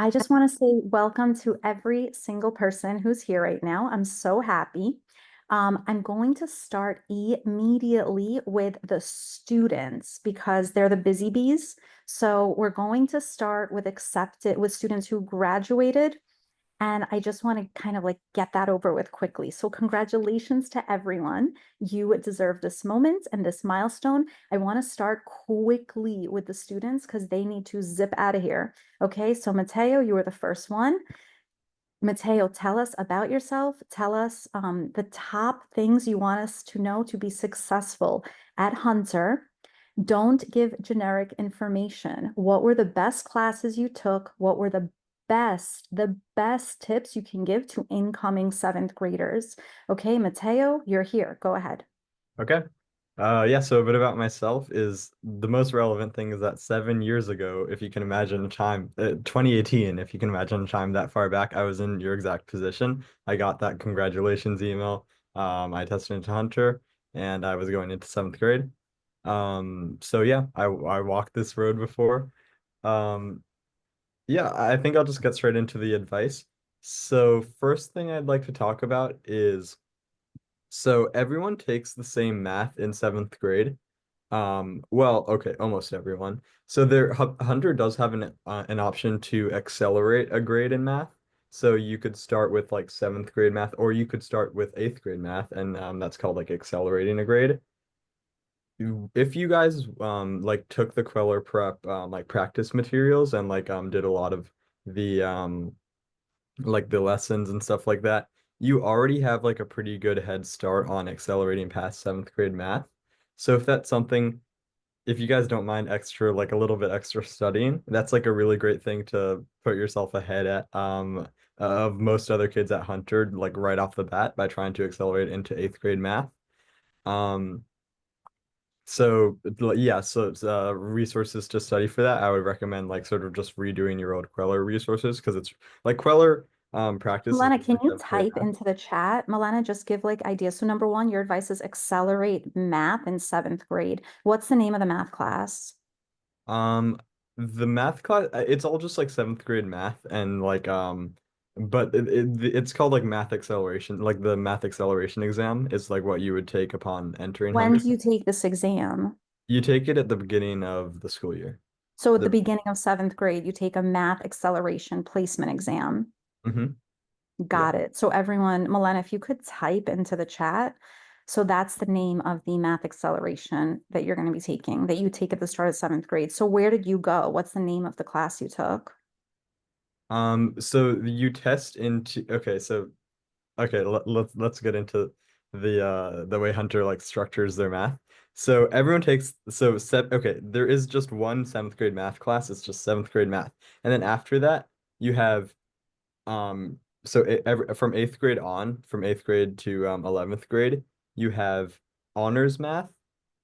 I just want to say welcome to every single person who's here right now. I'm so happy. I'm going to start immediately with the students because they're the busy bees. So we're going to start with students who graduated, and I just want to kind of like get that over with quickly. So, congratulations to everyone. You deserve this moment and this milestone. I want to start quickly with the students because they need to zip out of here. Okay, so Mateo, you were the first one. Mateo, tell us about yourself. Tell us the top things you want us to know to be successful at Hunter. Don't give generic information. What were the best classes you took? What were the best tips you can give to incoming seventh graders? Okay, Mateo, you're here. Go ahead. Okay. Yeah, so a bit about myself is the most relevant thing is that 7 years ago, if you can imagine a time, 2018, if you can imagine a time that far back, I was in your exact position. I got that congratulations email. I tested into Hunter and I was going into seventh grade. So yeah, I walked this road before. Um, yeah, I think I'll just get straight into the advice. So first thing I'd like to talk about is so everyone takes the same math in seventh grade. Well, okay, almost everyone. So Hunter does have an option to accelerate a grade in math. So you could start with like seventh grade math, or you could start with eighth grade math, and that's called like accelerating a grade. If you guys like took the Kweller prep like practice materials and like did a lot of the like the lessons and stuff like that, you already have like a pretty good head start on accelerating past seventh grade math. So if that's something, if you guys don't mind extra, like a little bit extra studying, that's like a really great thing to put yourself ahead at of most other kids at Hunter, like right off the bat by trying to accelerate into eighth grade math. Um, yeah, so it's resources to study for that. I would recommend like sort of just redoing your old Queller resources because it's like Queller practices Milena, can like you seventh grade type math. into the chat? Milena, just give like ideas. So number one, your advice is accelerate math in seventh grade. What's the name of the math class? Um, the math class, it's all just like seventh grade math and like but it's called like math acceleration. Like the math acceleration exam is like what you would take upon entering When Hunter. do you take this exam? You take it at the beginning of the school year. So at the The beginning of seventh grade, you take a math acceleration placement exam. hmm Yeah. Got it. So everyone, Milena, if you could type into the chat. So that's the name of the math acceleration that you're going to be taking, that you take at the start of seventh grade. So where did you go? What's the name of the class you took? So you test into okay, so okay, let's get into the way Hunter like structures their math. So everyone takes so set okay, there is just one seventh grade math class. It's just seventh grade math. And then after that, you have from eighth grade on, from eighth grade to 11th grade, you have honors math.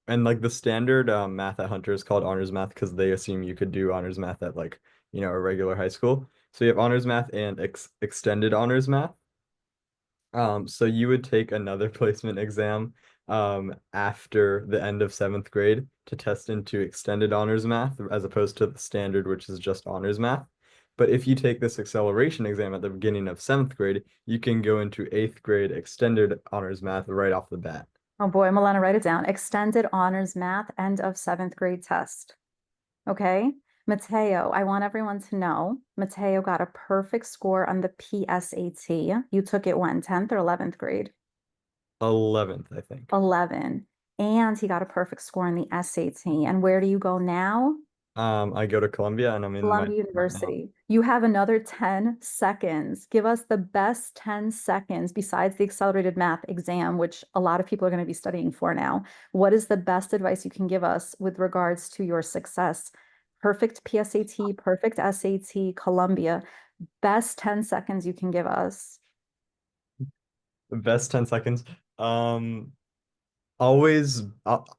And like the standard math at Hunter is called honors math because they assume you could do honors math at like, a regular high school. So you have honors math and extended honors math. So you would take another placement exam after the end of seventh grade to test into extended honors math as opposed to the standard, which is just honors math. But if you take this acceleration exam at the beginning of seventh grade, you can go into eighth grade extended honors math right off the bat. Oh boy, Milena, write it down. Extended honors math, end of seventh grade test. Okay. Mateo, I want everyone to know Mateo got a perfect score on the PSAT. You took it when, 10th or 11th grade? 11th, I think. 11. And he got a perfect score on the SAT. And where do you go now? I go to Columbia and I'm in my Columbia right now. University. You have another 10 seconds. Give us the best 10 seconds besides the accelerated math exam, which a lot of people are going to be studying for now. What is the best advice you can give us with regards to your success? Perfect PSAT, perfect SAT, Columbia. Best 10 seconds you can give us. The best 10 seconds. Um, Always,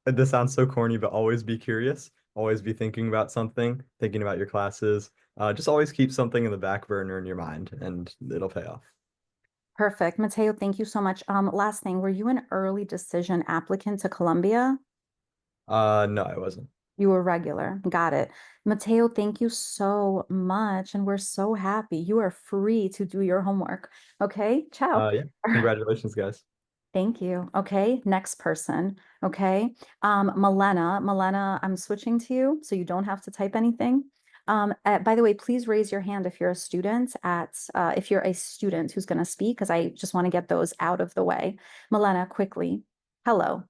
this sounds so corny, but always be curious. Always be thinking about something, thinking about your classes. Just always keep something in the back burner in your mind, and it'll pay off. Perfect. Mateo, thank you so much. Last thing, were you an early decision applicant to Columbia? No, I wasn't. You were regular. Got it. Mateo, thank you so much. And we're so happy. You are free to do your homework. Okay, ciao. Yeah, congratulations, guys. Thank you. Okay, next person. Okay. Milena, I'm switching to you so you don't have to type anything. By the way, please raise your hand if you're a student if you're a student who's going to speak, because I just want to get those out of the way. Milena, quickly. Hello.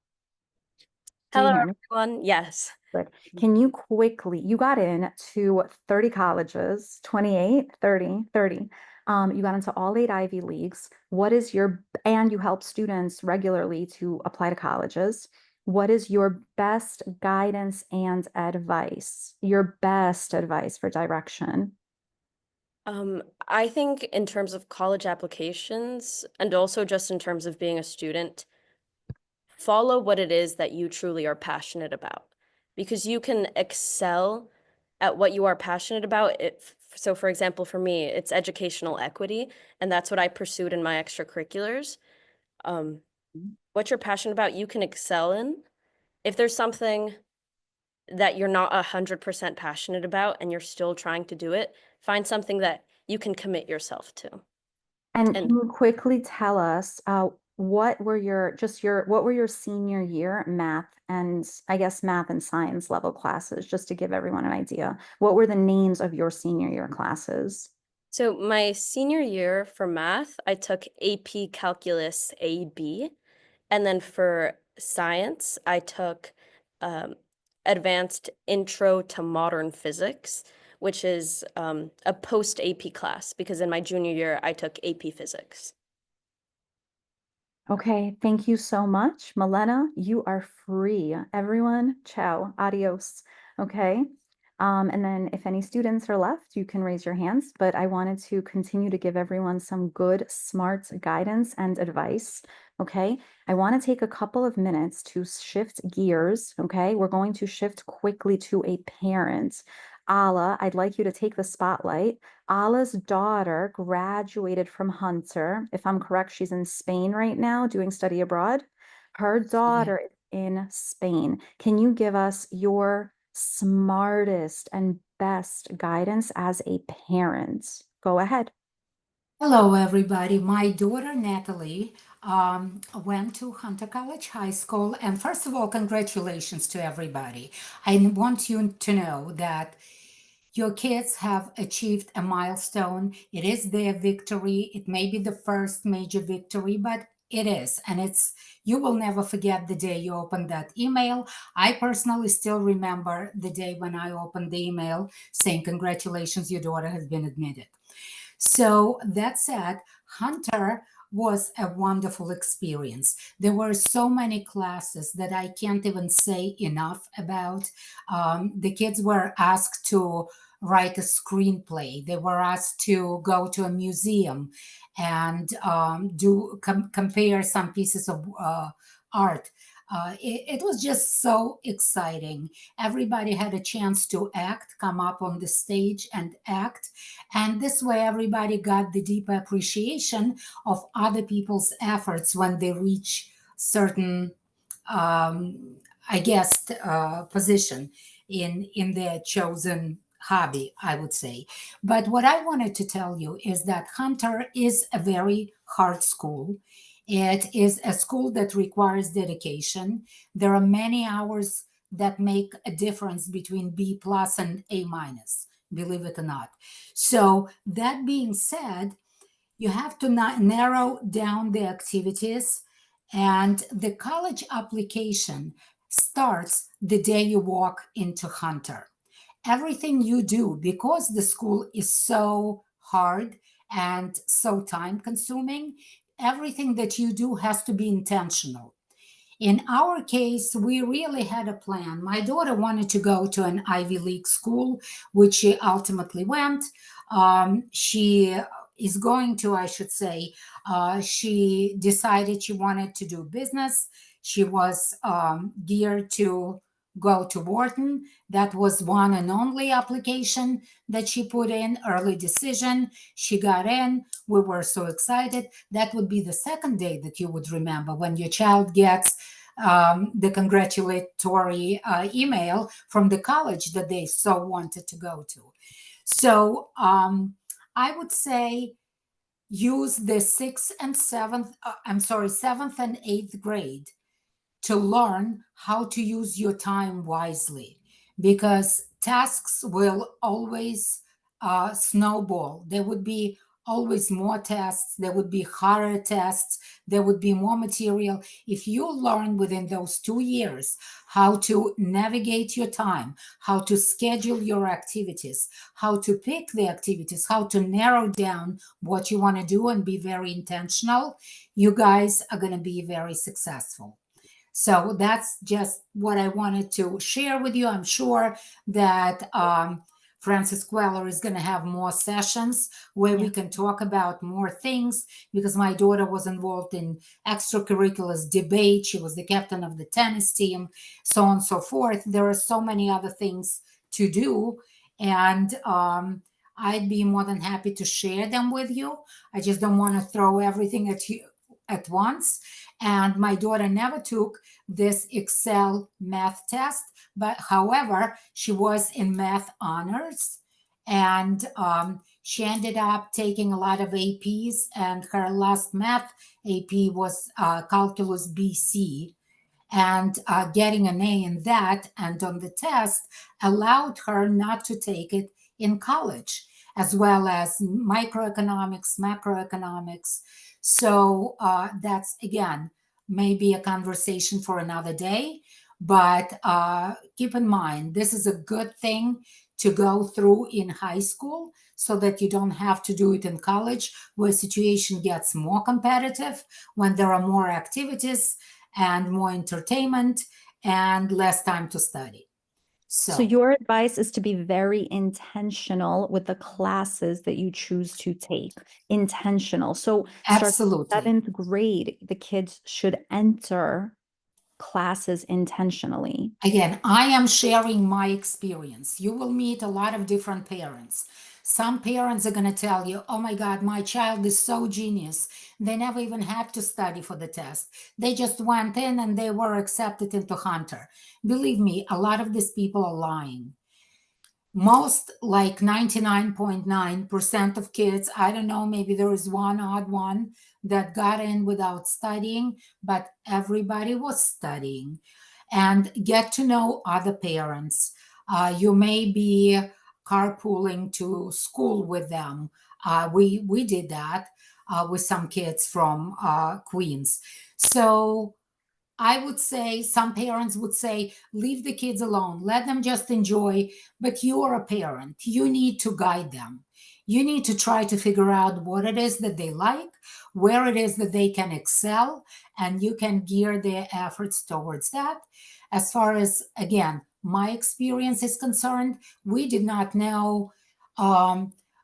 Do you Hello, hear me? everyone. Yes. Good. Can you quickly, you got in to 30 colleges, 28, 30, 30. You got into all 8 Ivy Leagues. And you help students regularly to apply to colleges. What is your best guidance and advice? Your best advice for direction? I think in terms of college applications and also just in terms of being a student, follow what it is that you truly are passionate about because you can excel at what you are passionate about. So, for example, for me, it's educational equity, and that's what I pursued in my extracurriculars. Um, what you're passionate about, you can excel in. If there's something that you're not 100% passionate about and you're still trying to do it, find something that you can commit yourself to. And can And you quickly tell us what were your senior year math and I guess math and science level classes, just to give everyone an idea. What were the names of your senior year classes? so my senior year for math, I took AP Calculus AB. And then for science, I took um, Advanced Intro to Modern Physics, which is a post AP class because in my junior year, I took AP Physics. Okay, thank you so much. Milena, you are free. Everyone, ciao, adios. Okay. And then if any students are left, you can raise your hands, but I wanted to continue to give everyone some good, smart guidance and advice. Okay. I want to take a couple of minutes to shift gears. Okay. We're going to shift quickly to a parent. Ala, I'd like you to take the spotlight. Ala's daughter graduated from Hunter. If I'm correct, she's in Spain right now doing study abroad. Her Yeah. daughter is in Spain. Can you give us your smartest and best guidance as a parent? Go ahead. Hello, everybody. My daughter Natalie went to Hunter College High School. And first of all, congratulations to everybody. I want you to know that your kids have achieved a milestone. It is their victory. It may be the first major victory, but it is. And you will never forget the day you opened that email. I personally still remember the day when I opened the email saying, congratulations, your daughter has been admitted. So that said, Hunter was a wonderful experience. There were so many classes that I can't even say enough about. The kids were asked to write a screenplay. They were asked to go to a museum and compare some pieces of art. It was just so exciting. Everybody had a chance to act, come up on the stage and act. And this way, everybody got the deep appreciation of other people's efforts when they reach certain, um, I guess, position in their chosen hobby, I would say. But what I wanted to tell you is that Hunter is a very hard school. It is a school that requires dedication. There are many hours that make a difference between B plus and A minus, believe it or not. So, that being said, you have to narrow down the activities, and the college application starts the day you walk into Hunter. Everything you do, because the school is so hard and so time consuming, everything that you do has to be intentional. In our case, we really had a plan. My daughter wanted to go to an Ivy League school, which she ultimately went. She is going to, I should say, she decided she wanted to do business. She was geared to go to Wharton. That was one and only application that she put in, early decision. She got in. We were so excited. That would be the second day that you would remember when your child gets the congratulatory email from the college that they so wanted to go to. So I would say use the seventh and eighth grade to learn how to use your time wisely, because tasks will always snowball. There would be always more tests, there would be harder tests, there would be more material. If you learn within those 2 years how to navigate your time, how to schedule your activities, how to pick the activities, how to narrow down what you want to do and be very intentional, you guys are going to be very successful. So that's just what I wanted to share with you. I'm sure that Francis Kweller is going to have more sessions where we can talk about more things, because my daughter was involved in extracurriculars, debate. She was the captain of the tennis team, so on and so forth. There are so many other things to do. And I'd be more than happy to share them with you. I just don't want to throw everything at you at once. And my daughter never took this Excel math test, but however, she was in math honors, and she ended up taking a lot of APs, and her last math AP was Calculus BC, and getting an A in that and on the test allowed her not to take it in college, as well as microeconomics, macroeconomics. So that's, again, maybe a conversation for another day. But keep in mind, this is a good thing to go through in high school so that you don't have to do it in college, where situation gets more competitive, when there are more activities and more entertainment and less time to study. So your advice is to be very intentional with the classes that you choose to take. Intentional. So starting Absolutely. 7th grade, the kids should enter classes intentionally. Again, I am sharing my experience. You will meet a lot of different parents. Some parents are going to tell you, oh my God, my child is so genius. They never even had to study for the test. They just went in and they were accepted into Hunter. Believe me, a lot of these people are lying. Most, like 99.9% of kids, I don't know, maybe there is one odd one that got in without studying, but everybody was studying. And get to know other parents. You may be carpooling to school with them. We did that with some kids from Queens. So I would say some parents would say, leave the kids alone, let them just enjoy. But you are a parent, you need to guide them. You need to try to figure out what it is that they like, where it is that they can excel, and you can gear their efforts towards that. As far as, again, my experience is concerned, we did not know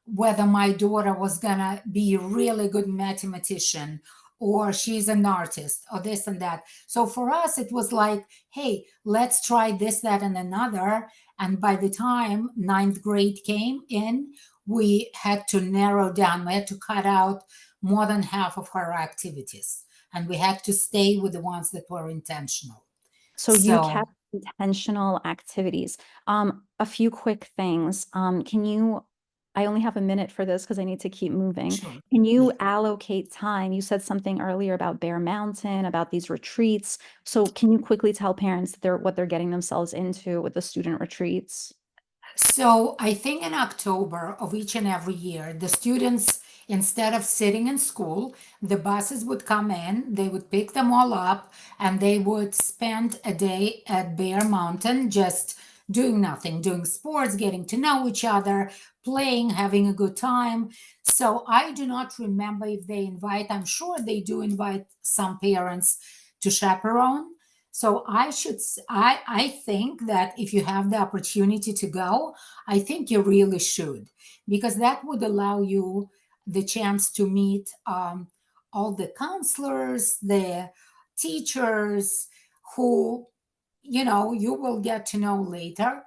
whether my daughter was going to be a really good mathematician, or she's an artist, or this and that. So for us, it was like, hey, let's try this, that, and another. And by the time ninth grade came in, we had to narrow down, we had to cut out more than half of her activities. And we had to stay with the ones that were intentional. So you kept intentional activities. A few quick things. I only have a minute for this because I need to keep moving. Sure. Can you allocate time? You said something earlier about Bear Mountain, about these retreats. So can you quickly tell parents what they're getting themselves into with the student retreats? So I think in October of each and every year, the students, instead of sitting in school, the buses would come in, they would pick them all up, and they would spend a day at Bear Mountain just doing nothing, doing sports, getting to know each other, playing, having a good time. So I do not remember if they invite, I'm sure they do invite some parents to chaperone. So I think that if you have the opportunity to go, I think you really should, because that would allow you the chance to meet all the counselors, the teachers who, you will get to know later.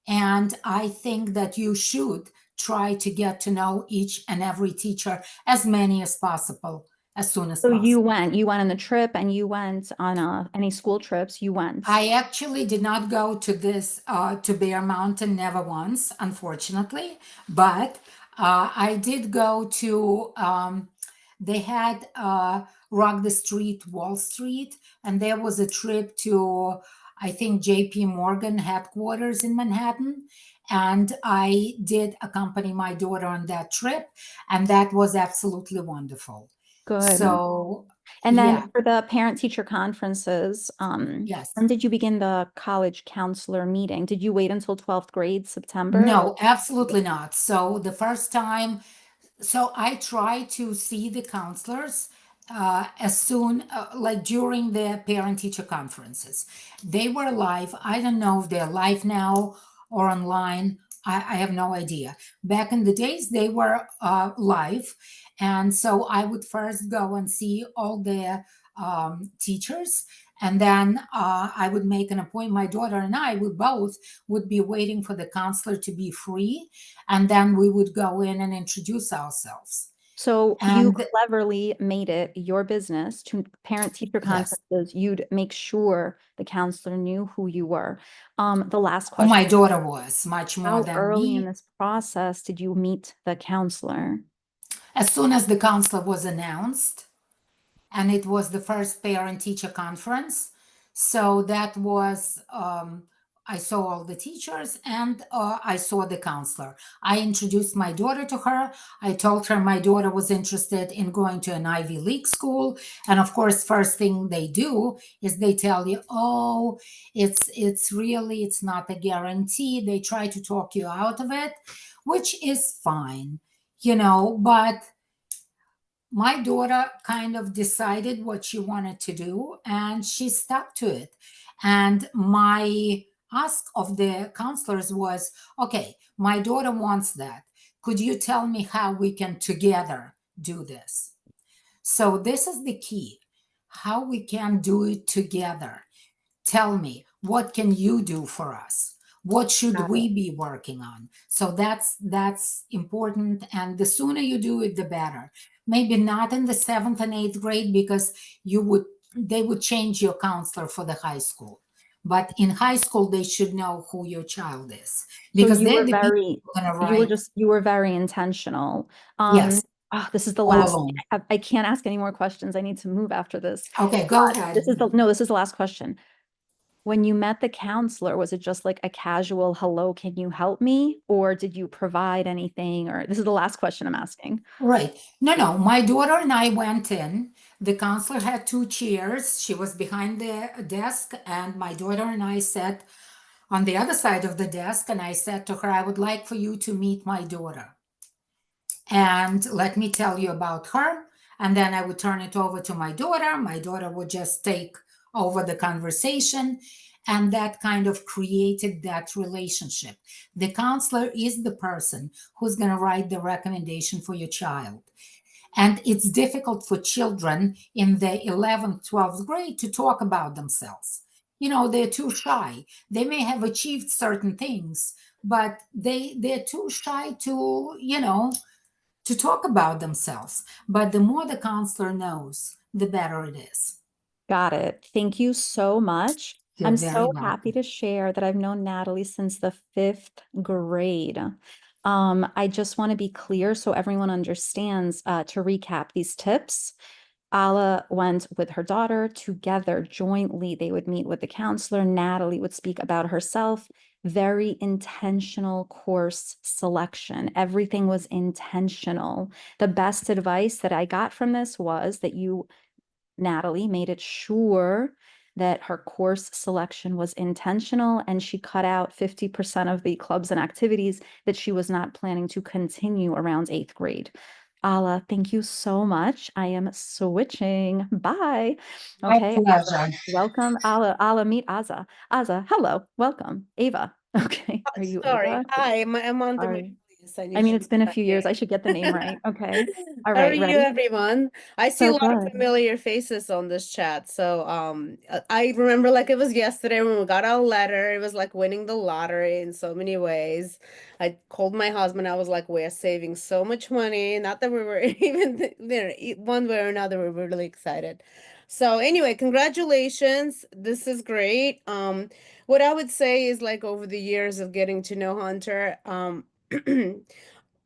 And I think that you should try to get to know each and every teacher, as many as possible, as soon as So you possible. went on the trip and you went on any school trips, you went. I actually did not go to this to Bear Mountain, never once, unfortunately. But I did go to. They had Rock the Street, Wall Street, and there was a trip to, I think, J.P. Morgan headquarters in Manhattan. And I did accompany my daughter on that trip, and that was absolutely wonderful. Good. So, And yeah, then for the parent-teacher conferences, yes. when did you begin the college counselor meeting? Did you wait until 12th grade, September? No, absolutely not. So the first time, so I try to see the counselors as soon, like during the parent-teacher conferences. They were live. I don't know if they're live now or online. I have no idea. Back in the days, they were live. And so I would first go and see all the teachers. And then I would make an appointment. My daughter and I, we both would be waiting for the counselor to be free, and then we would go in and introduce ourselves. So you And cleverly made it your business to parent-teacher yes, conferences. You'd make sure the counselor knew who you were. The last oh, my question, daughter was much more how than early in me. this process did you meet the counselor? As soon as the counselor was announced, and it was the first parent teacher conference. So that was, I saw all the teachers and I saw the counselor. I introduced my daughter to her. I told her my daughter was interested in going to an Ivy League school. And of course, first thing they do is they tell you, oh, it's really, it's not a guarantee. They try to talk you out of it, which is fine, but my daughter kind of decided what she wanted to do and she stuck to it. And my ask of the counselors was, okay, my daughter wants that. Could you tell me how we can together do this? So this is the key, how we can do it together. Tell me, what can you do for us? What should Got it. we be working on? So that's important, and the sooner you do it, the better. Maybe not in the 7th and 8th grade, because they would change your counselor for the high school. But in high school, they should know who your child is, So because you they're were the people very, who are going to write. you were very intentional. Yes, This is the all last, along. I can't ask any more questions. I need to move after this. Okay, go But ahead. this is the last question. When you met the counselor, was it just like a casual, hello, can you help me? Or did you provide anything? Or this is the last question I'm asking. Right. No. My daughter and I went in. The counselor had 2 chairs. She was behind the desk, and my daughter and I sat on the other side of the desk. And I said to her, I would like for you to meet my daughter. And let me tell you about her. And then I would turn it over to my daughter. My daughter would just take over the conversation. And that kind of created that relationship. The counselor is the person who's going to write the recommendation for your child. And it's difficult for children in the 11th, 12th grade to talk about themselves. They're too shy. They may have achieved certain things, but they're too shy to talk about themselves. But the more the counselor knows, the better it is. Got it. Thank you so much. You're I'm very so welcome. happy to share that I've known Natalie since the 5th grade. I just want to be clear so everyone understands, to recap these tips. Ala went with her daughter together jointly. They would meet with the counselor. Natalie would speak about herself. Very intentional course selection. Everything was intentional. The best advice that I got from this was that Natalie made it sure that her course selection was intentional and she cut out 50% of the clubs and activities that she was not planning to continue around 8th grade. Ala, thank you so much. I am switching. Bye. My Okay. pleasure. Welcome, Ala. Ala, meet Aza. Aza, hello. Welcome. Ava. Okay. Are you Sorry. Ava? Hi, I'm on the Are mute. and I you mean, should it's been a be few years. I here. should get the name right. Okay. All How are right, you, ready? everyone? I see a So lot of good. familiar faces on this chat. So I remember like it was yesterday when we got our letter. It was like winning the lottery in so many ways. I called my husband. I was like, we're saving so much money. Not that we were even, one way or another, we were really excited. So anyway, congratulations. This is great. What I would say is like over the years of getting to know Hunter,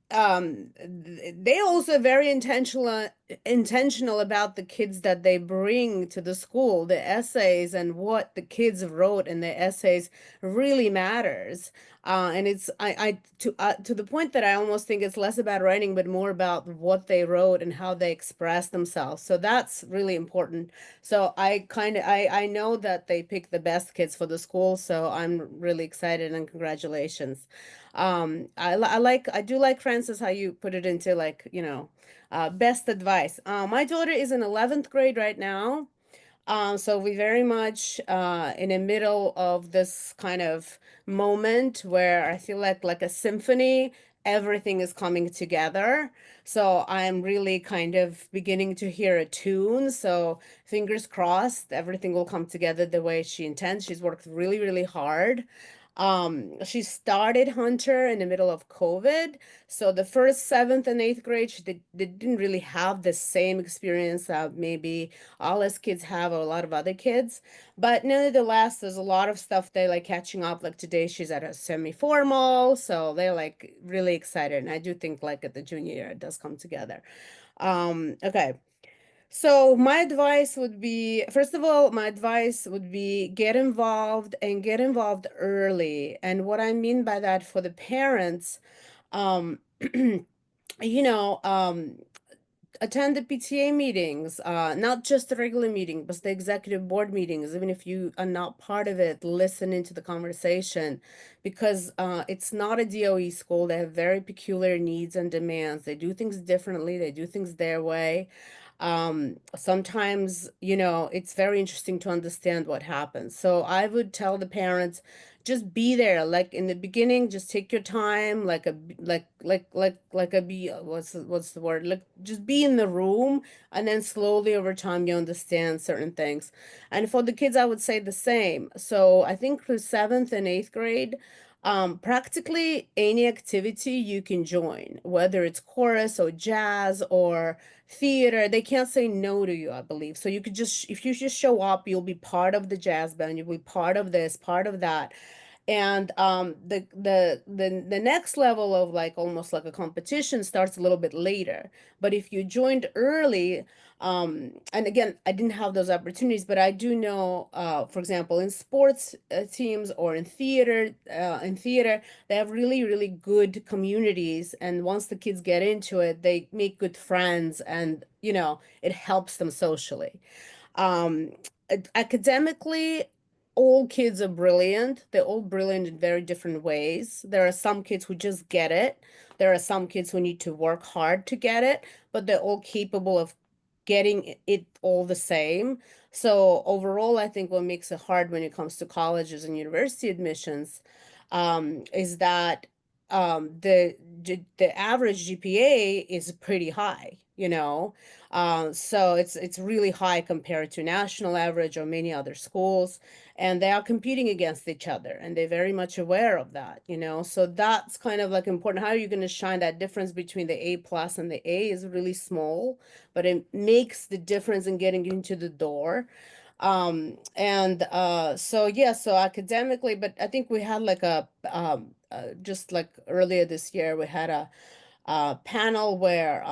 they also very intentional about the kids that they bring to the school. The essays and what the kids wrote in the essays really matters. And it's I to the point that I almost think it's less about writing but more about what they wrote and how they express themselves. So that's really important. So I know that they pick the best kids for the school, so I'm really excited and congratulations. I do like, Francis, how you put it into like, best advice. My daughter is in 11th grade right now. So we very much in the middle of this kind of moment where I feel like a symphony, everything is coming together. So I'm really kind of beginning to hear a tune. So fingers crossed, everything will come together the way she intends. She's worked really, really hard. She started Hunter in the middle of COVID. So the first seventh and eighth grade, they didn't really have the same experience that maybe all us kids have, or a lot of other kids. But nonetheless, there's a lot of stuff they like catching up. Like today, she's at a semi-formal, so they're like really excited. And I do think like at the junior year, it does come together. Okay. So my advice would be, first of all, my advice would be get involved and get involved early. And what I mean by that for the parents, um, you know, attend the PTA meetings, not just the regular meeting, but the executive board meetings. Even if you are not part of it, listen into the conversation, because it's not a DOE school. They have very peculiar needs and demands. They do things differently. They do things their way. Sometimes, it's very interesting to understand what happens. So I would tell the parents, just be there. Like in the beginning, just take your time, like a like a be what's the word? Like just be in the room, and then slowly over time you understand certain things. And for the kids, I would say the same. So I think for seventh and eighth grade, practically any activity you can join, whether it's chorus or jazz or theater, they can't say no to you, I believe. So you could just, if you just show up, you'll be part of the jazz band, you'll be part of this, part of that. And the next level of like almost like a competition starts a little bit later. But if you joined early, and again, I didn't have those opportunities, but I do know, for example, in sports teams or in theater, they have really, really good communities. And once the kids get into it, they make good friends, and it helps them socially. Um, Academically, all kids are brilliant. They're all brilliant in very different ways. There are some kids who just get it. There are some kids who need to work hard to get it, but they're all capable of getting it all the same. So overall, I think what makes it hard when it comes to colleges and university admissions, is that the average GPA is pretty high, so it's really high compared to national average or many other schools, and they are competing against each other, and they're very much aware of that, so that's kind of like important. How are you going to shine that difference between the A plus and the A is really small, but it makes the difference in getting into the door. And so yeah, so academically, but I think we had like a just like earlier this year, we had a panel where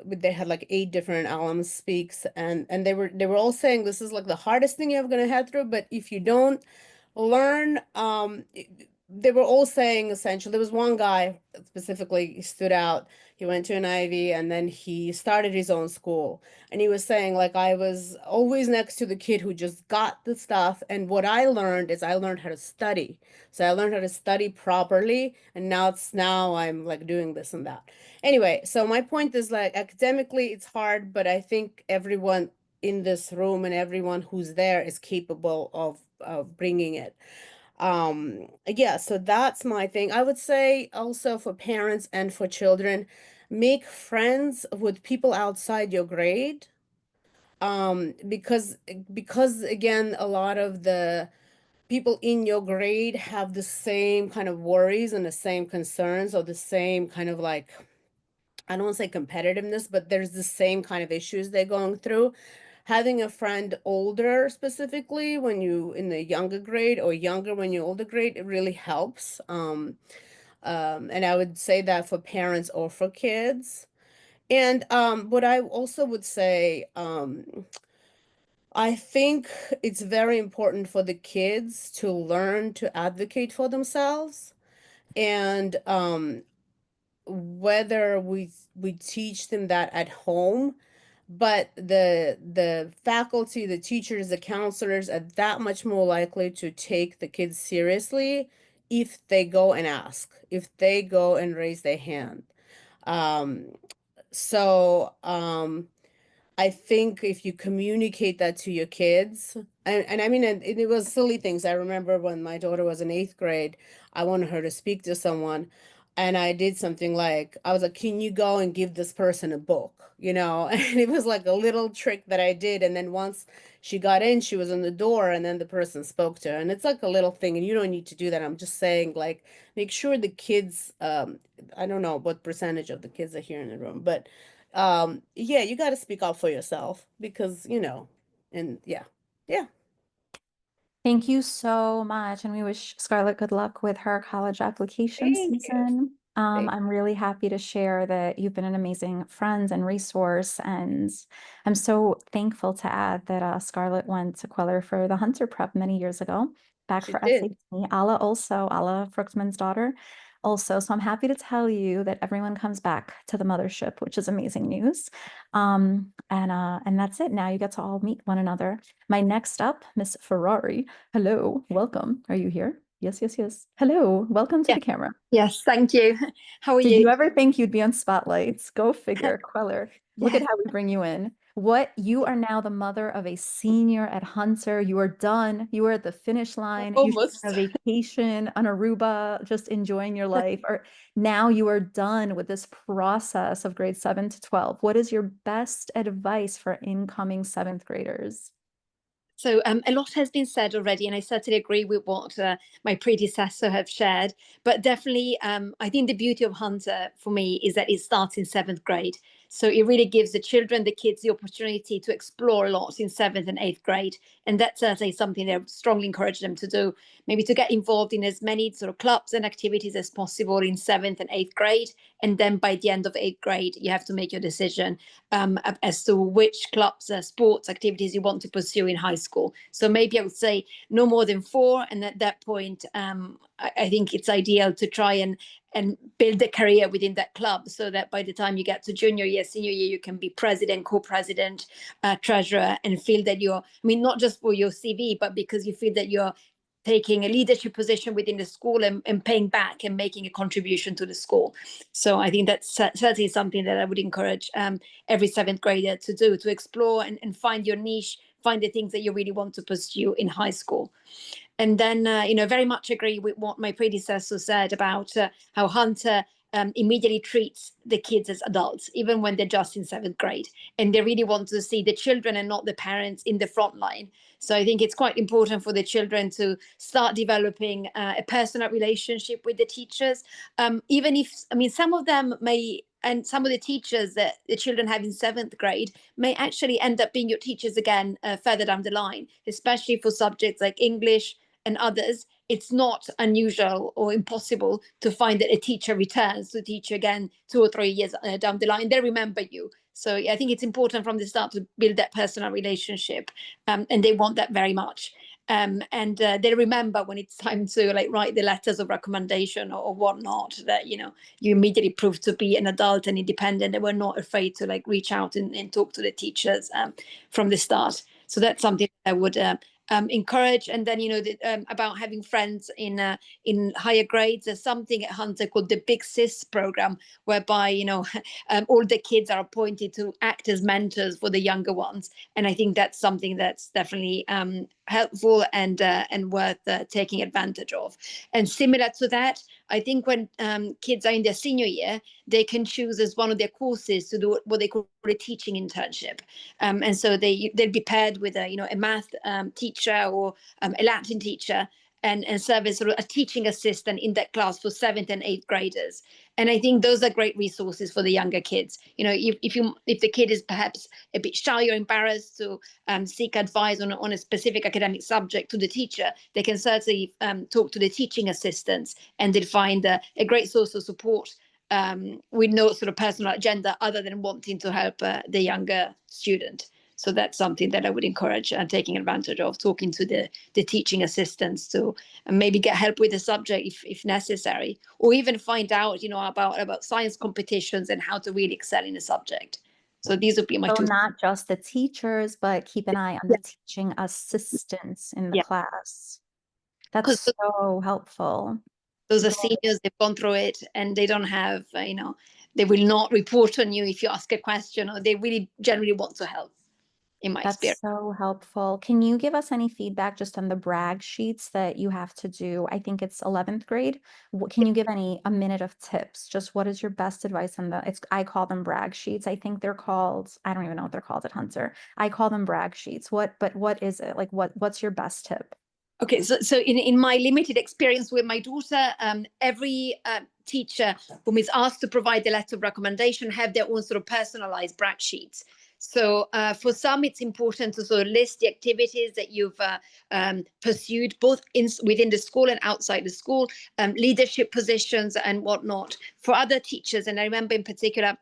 they had like 8 different alums speaks, and they were all saying this is like the hardest thing you're ever gonna head through, but if you don't learn, they were all saying essentially, there was one guy that specifically stood out. He went to an Ivy and then he started his own school, and he was saying like, I was always next to the kid who just got the stuff, and what I learned is I learned how to study. So I learned how to study properly, and now I'm like doing this and that. Anyway, so my point is like academically it's hard, but I think everyone in this room and everyone who's there is capable of bringing it. Yeah, so that's my thing. I would say also for parents and for children, make friends with people outside your grade. Because again, a lot of the people in your grade have the same kind of worries and the same concerns, or the same kind of like, I don't want to say competitiveness, but there's the same kind of issues they're going through. Having a friend older, specifically when you in the younger grade, or younger when you're older grade, it really helps. And I would say that for parents or for kids. And what I also would say, I think it's very important for the kids to learn to advocate for themselves. And whether we teach them that at home, but the faculty, the teachers, the counselors are that much more likely to take the kids seriously if they go and ask, if they go and raise their hand. Um, so I think if you communicate that to your kids, and I mean, it was silly things. I remember when my daughter was in 8th grade, I wanted her to speak to someone, and I did something like, I was like, can you go and give this person a book? You know, and it was like a little trick that I did. And then once she got in, she was in the door, and then the person spoke to her. And it's like a little thing, and you don't need to do that. I'm just saying, like, make sure the kids, I don't know what percentage of the kids are here in the room, but yeah, you got to speak out for yourself, because and yeah. Thank you so much. And we wish Scarlett good luck with her college application Thank you. season. Thank I'm really happy to share that you've been an amazing friend and resource. And I'm so thankful to add that Scarlett went to Kweller for the Hunter Prep many years ago, back She for did. SAT. Alla Fruchtman's daughter also. So I'm happy to tell you that everyone comes back to the mothership, which is amazing news. And that's it. Now you get to all meet one another. My next up, Miss Ferrari. Hello, welcome. Are you here? Yes, yes, yes. Hello, welcome to Yeah. the camera. Yes, thank you. How are Did you you? ever think you'd be on spotlights? Go figure, Kweller. Look at Yeah. how we bring you in. You are now the mother of a senior at Hunter. You are done. You are at the finish line. You should Almost. be on a vacation on Aruba, just enjoying your life. Or now you are done with this process of grade 7 to 12. What is your best advice for incoming 7th graders? So a lot has been said already, and I certainly agree with what my predecessor have shared. But definitely, I think the beauty of Hunter for me is that it starts in 7th grade. So it really gives the children, the kids, the opportunity to explore a lot in 7th and 8th grade. And that's certainly something that I strongly encourage them to do, maybe to get involved in as many sort of clubs and activities as possible in 7th and 8th grade. And then by the end of 8th grade, you have to make your decision as to which clubs, sports activities you want to pursue in high school. So maybe I would say no more than 4. And at that point, I think it's ideal to try and build a career within that club, so that by the time you get to junior year, senior year, you can be president, co-president, treasurer, and feel that you're, I mean, not just for your CV, but because you feel that you're taking a leadership position within the school and paying back and making a contribution to the school. So I think that's certainly something that I would encourage every 7th grader to do, to explore and find your niche, find the things that you really want to pursue in high school. And then, very much agree with what my predecessor said about how Hunter immediately treats the kids as adults, even when they're just in 7th grade. And they really want to see the children and not the parents in the front line. So I think it's quite important for the children to start developing a personal relationship with the teachers. Even if, I mean, some of them may, and some of the teachers that the children have in 7th grade may actually end up being your teachers again further down the line, especially for subjects like English and others. It's not unusual or impossible to find that a teacher returns to teach again 2 or 3 years down the line. They remember you. So I think it's important from the start to build that personal relationship, and they want that very much. And they remember when it's time to write the letters of recommendation or whatnot, that you immediately prove to be an adult and independent, and we're not afraid to reach out and talk to the teachers from the start. So that's something I would encourage. And then about having friends in higher grades, there's something at Hunter called the Big Sis program, whereby all the kids are appointed to act as mentors for the younger ones. And I think that's something that's definitely helpful and worth taking advantage of. And similar to that, I think when kids are in their senior year, they can choose as one of their courses to do what they call a teaching internship, and so they'll be paired with a math teacher or a Latin teacher, and serve as sort of a teaching assistant in that class for 7th and 8th graders. And I think those are great resources for the younger kids. If the kid is perhaps a bit shy or embarrassed to seek advice on a specific academic subject to the teacher, they can certainly talk to the teaching assistants, and they'll find a great source of support with no sort of personal agenda other than wanting to help the younger student. So that's something that I would encourage taking advantage of, talking to the teaching assistants to maybe get help with the subject if necessary, or even find out, about science competitions and how to really excel in a subject. So these would be my So two. not just the teachers, but keep an eye on the teaching assistants in the Yeah. class. That's 'Cause so helpful. those are seniors, they've gone through it, and they don't have, they will not report on you if you ask a question, or they really generally want to help, in my experience. That's so helpful. Can you give us any feedback just on the brag sheets that you have to do? I think it's 11th grade. Can you give a minute of tips? Just what is your best advice on I call them brag sheets. I think they're called, I don't even know what they're called at Hunter. I call them brag sheets. What is it? Like what's your best tip? Okay, so in my limited experience with my daughter, every teacher whom is asked to provide the letter of recommendation have their own sort of personalized brag sheets. So for some, it's important to sort of list the activities that you've pursued, both within the school and outside the school, leadership positions and whatnot. For other teachers, and I remember in particular,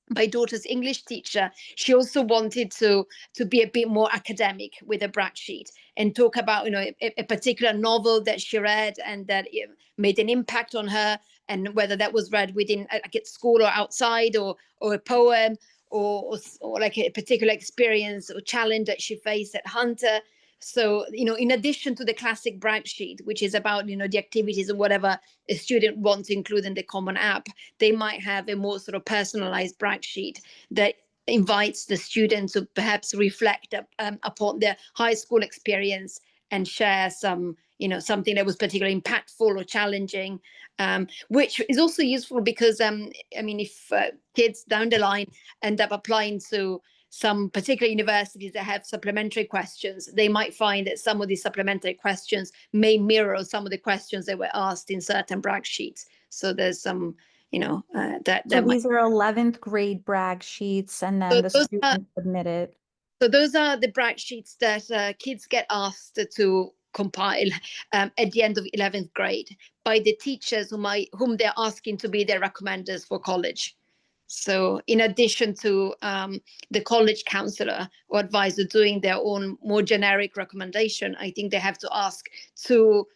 my daughter's English teacher, she also wanted to be a bit more academic with a brag sheet and talk about a particular novel that she read and that it made an impact on her, and whether that was read within like at school or outside, or a poem, or like a particular experience or challenge that she faced at Hunter. So, in addition to the classic brag sheet, which is about, the activities and whatever a student wants to include in the Common App, they might have a more sort of personalized brag sheet that invites the students to perhaps reflect upon their high school experience and share some, something that was particularly impactful or challenging, which is also useful because, if kids down the line end up applying to some particular universities that have supplementary questions, they might find that some of these supplementary questions may mirror some of the questions that were asked in certain brag sheets. So there's some, So these are 11th grade brag sheets, and then the students submitted. So those are the brag sheets that kids get asked to compile at the end of 11th grade by the teachers whom they're asking to be their recommenders for college. So in addition to the college counselor or advisor doing their own more generic recommendation, I think they have to ask two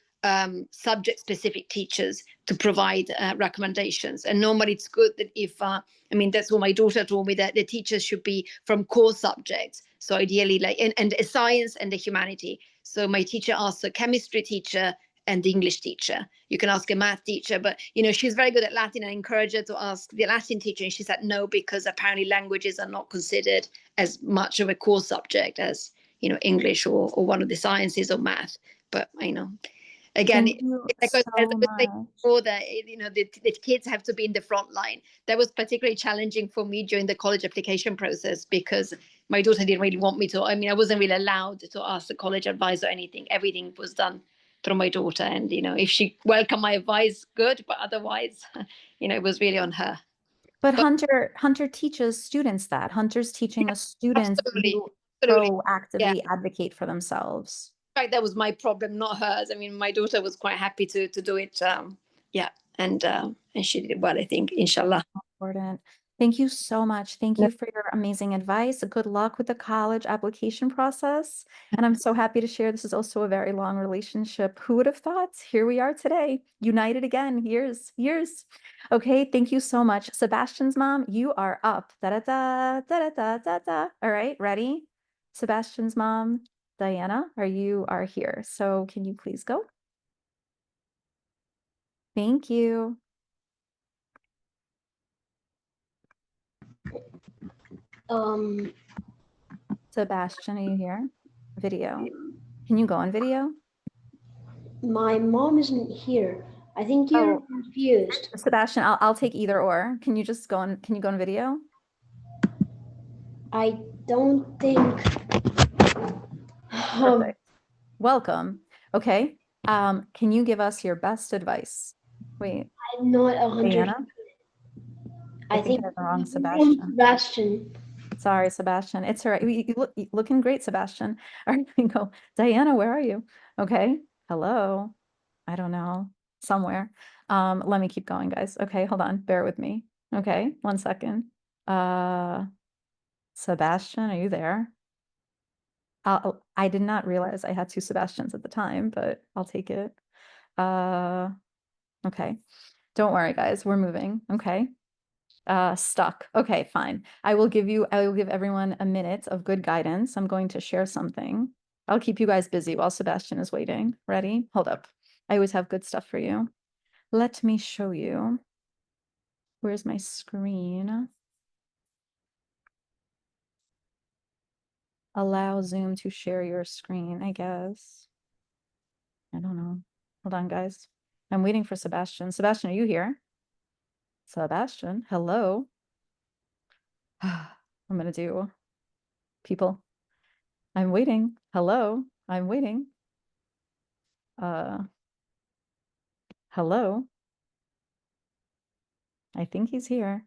subject-specific teachers to provide recommendations. And normally it's good that if, that's what my daughter told me, that the teachers should be from core subjects. So ideally, and a science and a humanity. So my teacher asked a chemistry teacher and the English teacher. You can ask a math teacher, but she's very good at Latin. I encourage her to ask the Latin teacher, and she said no, because apparently languages are not considered as much of a core subject as English or one of the sciences or math. But again, Thank you as so I was saying much. before, that the kids have to be in the front line. That was particularly challenging for me during the college application process, because my daughter didn't really want me to. I wasn't really allowed to ask the college advisor anything. Everything was done through my daughter, and if she welcomed my advice, good, but otherwise it was really on her. But Hunter teaches students that. Hunter's teaching the students to Absolutely. proactively advocate for themselves. In fact, that was my problem, not hers. My daughter was quite happy to do it. And she did well, I think, inshallah. Important. Thank you so much. Thank you for your amazing advice. Good luck with the college application process. And I'm so happy to share this is also a very long relationship. Who would have thought? Here we are today, united again, years. Okay, thank you so much. Sebastian's mom, you are up. Da-da-da, da-da-da-da-da. All right, ready? Sebastian's mom, Diana, you are here. So can you please go? Thank you. Sebastian, are you here? Video. Can you go on video? My mom isn't here. I think you're Oh. confused. Sebastian, I'll take either or. Can you just go on, can you go on video? I don't think. Perfect. Welcome. Okay. Can you give us your best advice? Wait, I'm not 100. Diana? I think think I have the wrong you're Sebastian. Sebastian. Sorry, Sebastian. It's all right. You looking great, Sebastian. All right, we go. Diana, where are you? Okay. Hello. I don't know. Somewhere. Let me keep going, guys. Okay, hold on. Bear with me. Okay, 1 second. Sebastian, are you there? I did not realize I had 2 Sebastians at the time, but I'll take it. Okay. Don't worry, guys. We're moving. Okay. Stuck. Okay, fine. I will give everyone a minute of good guidance. I'm going to share something. I'll keep you guys busy while Sebastian is waiting. Ready? Hold up. I always have good stuff for you. Let me show you. Where's my screen? Allow Zoom to share your screen, I guess. I don't know. Hold on, guys. I'm waiting for Sebastian. Sebastian, are you here? Sebastian, hello. I'm gonna do people. I'm waiting. Hello. I'm waiting. Hello. I think he's here.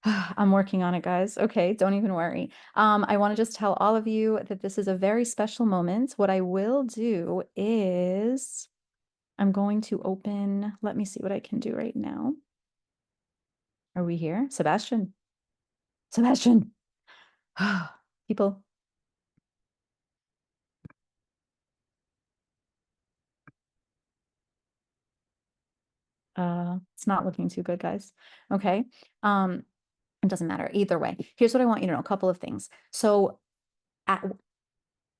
I'm working on it, guys. Okay, don't even worry. I want to just tell all of you that this is a very special moment. What I will do is I'm going to open, let me see what I can do right now. Are we here? Sebastian. Sebastian. People. It's not looking too good, guys. Okay. It doesn't matter either way. Here's what I want you to know, a couple of things. So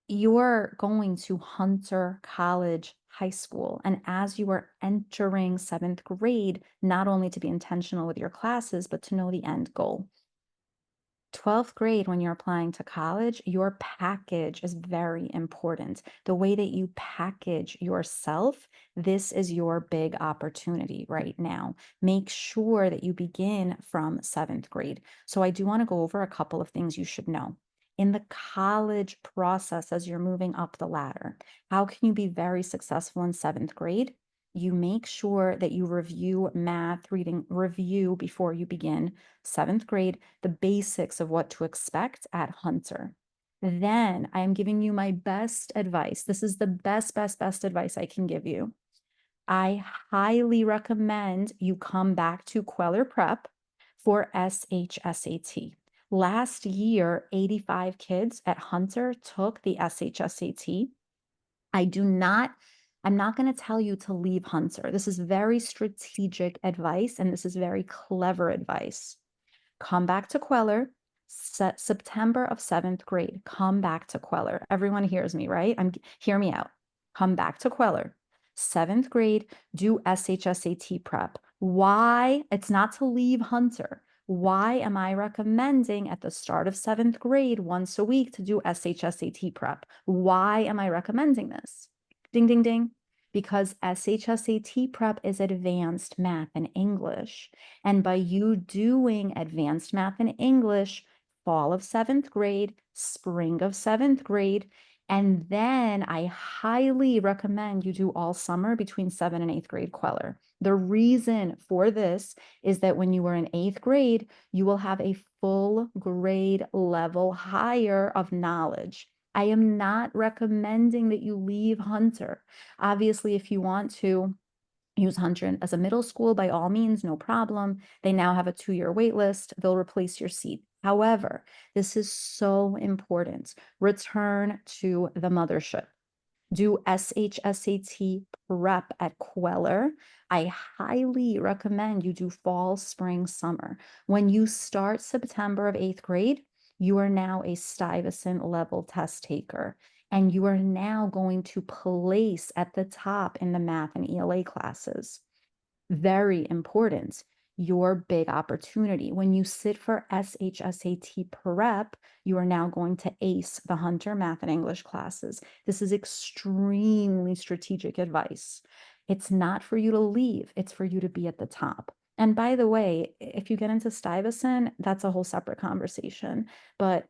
you're going to Hunter College High School, and as you are entering 7th grade, not only to be intentional with your classes, but to know the end goal. 12th grade, when you're applying to college, your package is very important. The way that you package yourself, this is your big opportunity right now. Make sure that you begin from 7th grade. So I do want to go over a couple of things you should know. In the college process, as you're moving up the ladder, how can you be very successful in 7th grade? You make sure that you review math, reading, review before you begin 7th grade, the basics of what to expect at Hunter. Then I am giving you my best advice. This is the best advice I can give you. I highly recommend you come back to Kweller Prep for SHSAT. Last year, 85 kids at Hunter took the SHSAT. I'm not going to tell you to leave Hunter. This is very strategic advice, and this is very clever advice. Come back to Kweller, September of 7th grade. Come back to Kweller. Everyone hears me, right? Hear me out. Come back to Kweller. 7th grade, do SHSAT prep. Why? It's not to leave Hunter. Why am I recommending at the start of 7th grade once a week to do SHSAT prep? Why am I recommending this? Ding, ding, ding. Because SHSAT prep is advanced math and English. And by you doing advanced math and English, fall of 7th grade, spring of 7th grade, and then I highly recommend you do all summer between 7th and 8th grade Kweller. The reason for this is that when you are in 8th grade, you will have a full grade level higher of knowledge. I am not recommending that you leave Hunter. Obviously, if you want to use Hunter as a middle school, by all means, no problem. They now have a 2-year wait list. They'll replace your seat. However, this is so important. Return to the mothership. Do SHSAT prep at Kweller. I highly recommend you do fall, spring, summer. When you start September of 8th grade, you are now a Stuyvesant level test taker, and you are now going to place at the top in the math and ELA classes. Very important. your big opportunity. When you sit for SHSAT prep, you are now going to ace the Hunter math and English classes. This is extremely strategic advice. It's not for you to leave, it's for you to be at the top. And by the way, if you get into Stuyvesant, that's a whole separate conversation. But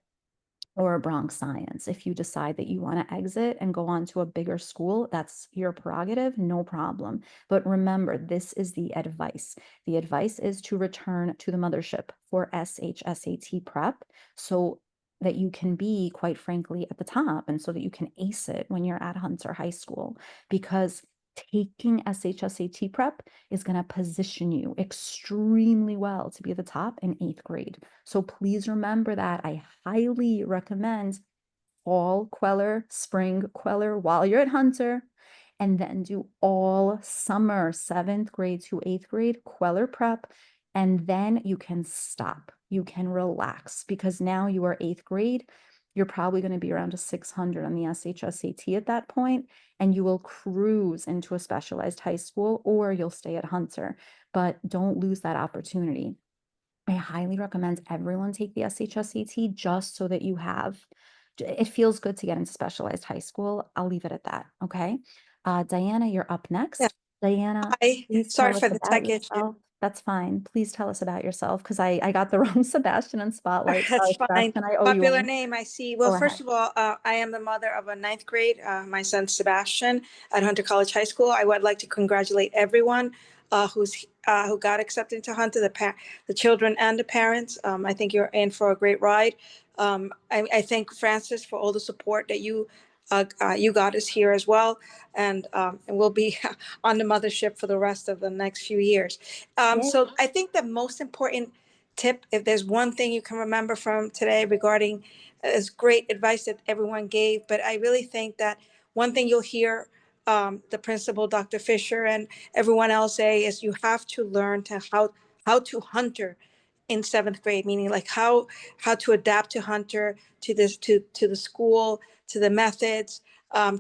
or Bronx Science. If you decide that you want to exit and go on to a bigger school, that's your prerogative, no problem. But remember, this is the advice. The advice is to return to the mothership for SHSAT prep so that you can be, quite frankly, at the top and so that you can ace it when you're at Hunter High School. Because taking SHSAT prep is going to position you extremely well to be at the top in 8th grade. So please remember that. I highly recommend fall Kweller, spring Kweller while you're at Hunter, and then do all summer 7th grade to 8th grade Kweller prep. And then you can stop. You can relax because now you are 8th grade. You're probably going to be around a 600 on the SHSAT at that point, and you will cruise into a specialized high school or you'll stay at Hunter. But don't lose that opportunity. I highly recommend everyone take the SHSAT just so that you have, it feels good to get into specialized high school. I'll leave it at that. Okay. Diana, you're up next. Yeah. Diana, Hi, please sorry tell us for the about tech issue. yourself. That's fine. Please tell us about yourself because I got the wrong Sebastian in Spotlight. That's Sorry, fine. Sebastian, I owe you Popular one. name, I see. Well, Go ahead. first of all, I am the mother of a ninth grade, my son Sebastian at Hunter College High School. I would like to congratulate everyone who got accepted into Hunter, the children and the parents. I think you're in for a great ride. I thank Francis for all the support that you got us here as well, and we'll be on the mothership for the rest of the next few years. So I think the most important tip, if there's one thing you can remember from today regarding is great advice that everyone gave, but I really think that one thing you'll hear the principal, Dr. Fisher, and everyone else say is you have to learn to how to Hunter in 7th grade, meaning like how to adapt to Hunter, to this, to the school, to the methods,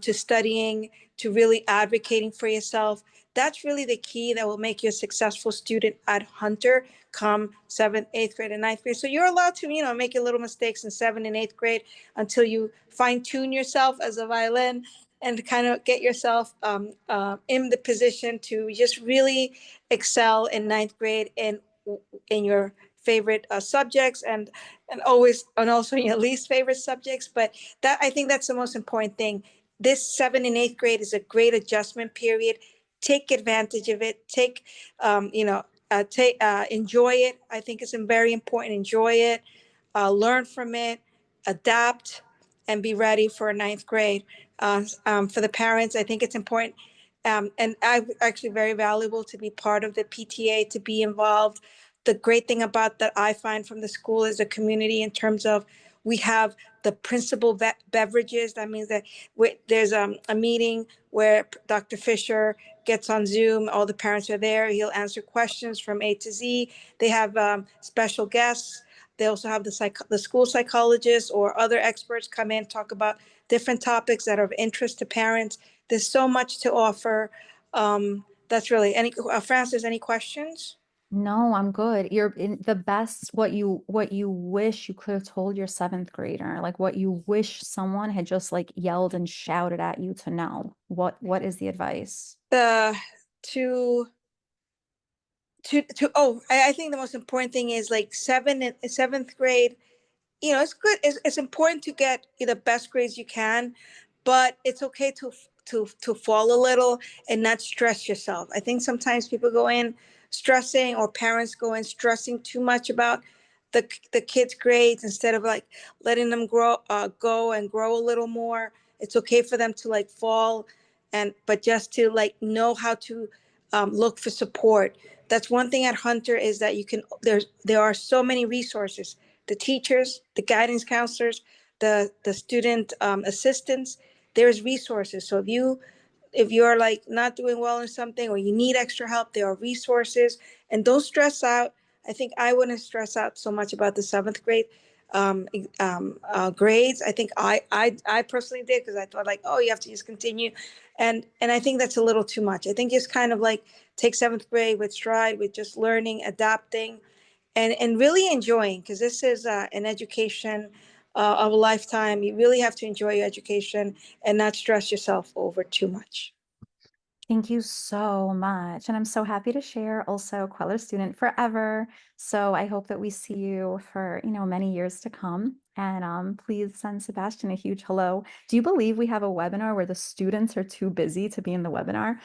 to studying, to really advocating for yourself. That's really the key that will make you a successful student at Hunter come 7th, 8th grade, and 9th grade. So you're allowed to, make your little mistakes in 7th and 8th grade until you fine tune yourself as a violin and kind of get yourself in the position to just really excel in 9th grade in your favorite subjects and also your least favorite subjects. But that, I think that's the most important thing. This 7th and 8th grade is a great adjustment period. Take advantage of it. Enjoy it. I think it's very important. Enjoy it, learn from it, adapt, and be ready for 9th grade. For the parents, I think it's important. And I actually very valuable to be part of the PTA, to be involved. The great thing about that I find from the school is the community in terms of we have the principal beverages. That means that there's a meeting where Dr. Fisher gets on Zoom. All the parents are there. He'll answer questions from A to Z. They have special guests. They also have the school psychologists or other experts come in, talk about different topics that are of interest to parents. There's so much to offer. That's really Francis, any questions? No, I'm good. You're in the best, what you wish you could have told your 7th grader, like what you wish someone had just like yelled and shouted at you to know. What is the advice? To I think the most important thing is like 7th grade, it's good. It's important to get the best grades you can, but it's okay to fall a little and not stress yourself. I think sometimes people go in stressing, or parents go in stressing too much about the kids' grades instead of like letting them go and grow a little more. It's okay for them to like fall, but just to like know how to look for support. That's one thing at Hunter is that there are so many resources, the teachers, the guidance counselors, the student assistants. There's resources. So if you're like not doing well in something or you need extra help, there are resources. And don't stress out. I think I wouldn't stress out so much about the 7th grade grades. I think I personally did, because I thought like, oh, you have to just continue, and I think that's a little too much. I think just kind of like take seventh grade with stride, with just learning, adapting, and really enjoying, because this is an education of a lifetime. You really have to enjoy your education and not stress yourself over too much. Thank you so much. And I'm so happy to share also Kweller student forever. So I hope that we see you for, many years to come. And please send Sebastian a huge hello. Do you believe we have a webinar where the students are too busy to be in the webinar?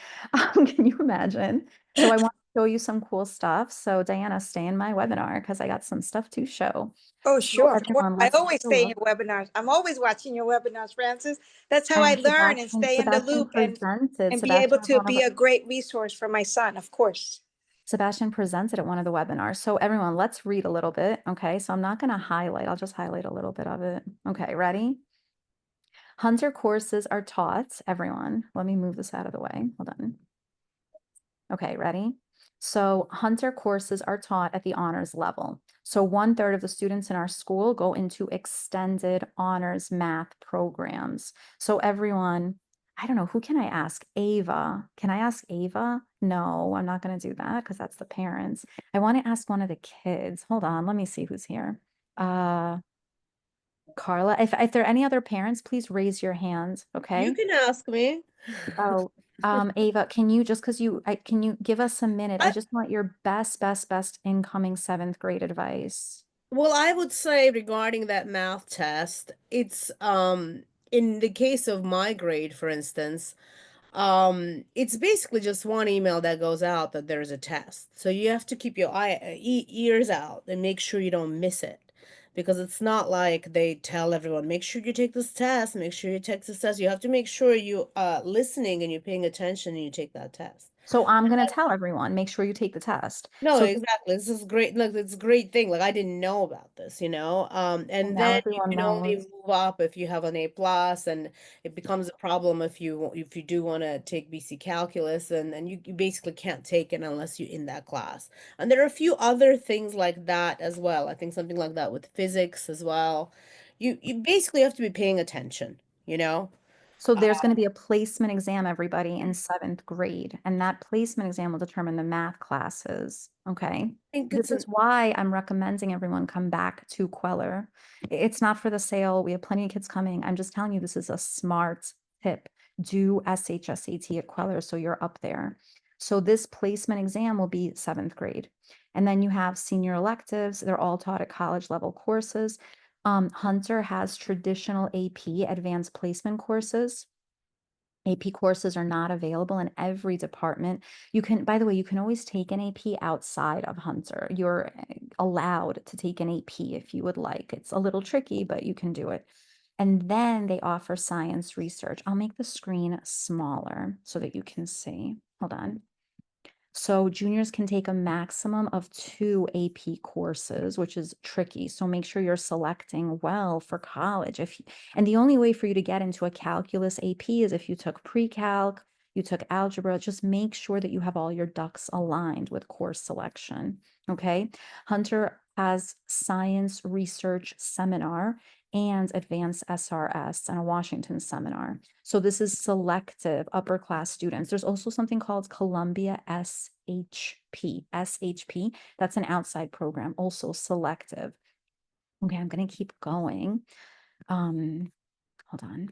Can you imagine? So I want to show you some cool stuff. So Diana, stay in my webinar because I got some stuff to show. Oh, So sure, of course. everyone, I let's always take a stay in look. your webinars. I'm always watching your webinars, Francis. That's how I And learn and stay in the Sebastian loop presented. and be able Sebastian was to one of be a great resource for my son, of course. Sebastian presented at one of the webinars. So everyone, let's read a little bit. Okay, so I'm not going to highlight. I'll just highlight a little bit of it. Okay, ready? Hunter courses are taught. Everyone, let me move this out of the way. Hold on. Okay, ready? So Hunter courses are taught at the honors level. So 1/3 of the students in our school go into extended honors math programs. So everyone, I don't know, who can I ask? Ava. Can I ask Ava? No, I'm not going to do that because that's the parents. I want to ask one of the kids. Hold on, let me see who's here. Carla, if there are any other parents, please raise your hand, okay? You can ask me. Oh, Ava, can you just can you give us a minute? I I- just want your best incoming seventh grade advice. Well, I would say regarding that math test, it's in the case of my grade, for instance, it's basically just one email that goes out that there's a test. So you have to keep your ears out and make sure you don't miss it. Because it's not like they tell everyone, make sure you take this test, make sure you take this test. You have to make sure you listening and you're paying attention and you take that test. So I'm gonna tell everyone, make sure you take the test. No, So exactly. This is great. Look, it's a great thing. Like I didn't know about this, you know. And now then you everyone can only knows. move up if you have an A+, and it becomes a problem if you do want to take BC calculus, and you basically can't take it unless you're in that class. And there are a few other things like that as well. I think something like that with physics as well. You basically have to be paying attention, you know. So there's going to be a placement exam, everybody, in seventh grade, and that placement exam will determine the math classes. Okay. I think This is why I'm recommending everyone come back to Kweller. It's not for the sale. We have plenty of kids coming. I'm just telling you, this is a smart tip. Do SHSAT at Kweller so you're up there. So this placement exam will be seventh grade. And then you have senior electives. They're all taught at college level courses. Hunter has traditional AP advanced placement courses. AP courses are not available in every department. You can, by the way, you can always take an AP outside of Hunter. You're allowed to take an AP if you would like. It's a little tricky, but you can do it. And then they offer science research. I'll make the screen smaller so that you can see. Hold on. So juniors can take a maximum of 2 AP courses, which is tricky. So make sure you're selecting well for college. And the only way for you to get into a calculus AP is if you took pre-calc, you took algebra. Just make sure that you have all your ducks aligned with course selection. Okay. Hunter has science research seminar and advanced SRS and a Washington seminar. So this is selective upper class students. There's also something called Columbia SHP. That's an outside program, also selective. Okay, I'm going to keep going. Hold on.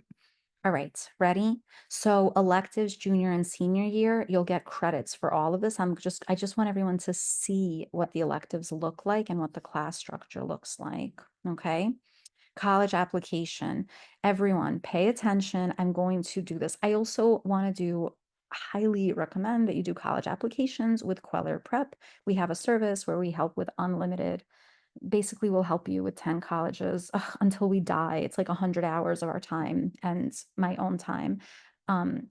All right, ready? So electives junior and senior year, you'll get credits for all of this. I just want everyone to see what the electives look like and what the class structure looks like. Okay. College application. Everyone pay attention. I'm going to do this. I also want to highly recommend that you do college applications with Kweller Prep. We have a service where we help with unlimited, basically we'll help you with 10 colleges until we die. It's like 100 hours of our time and my own time.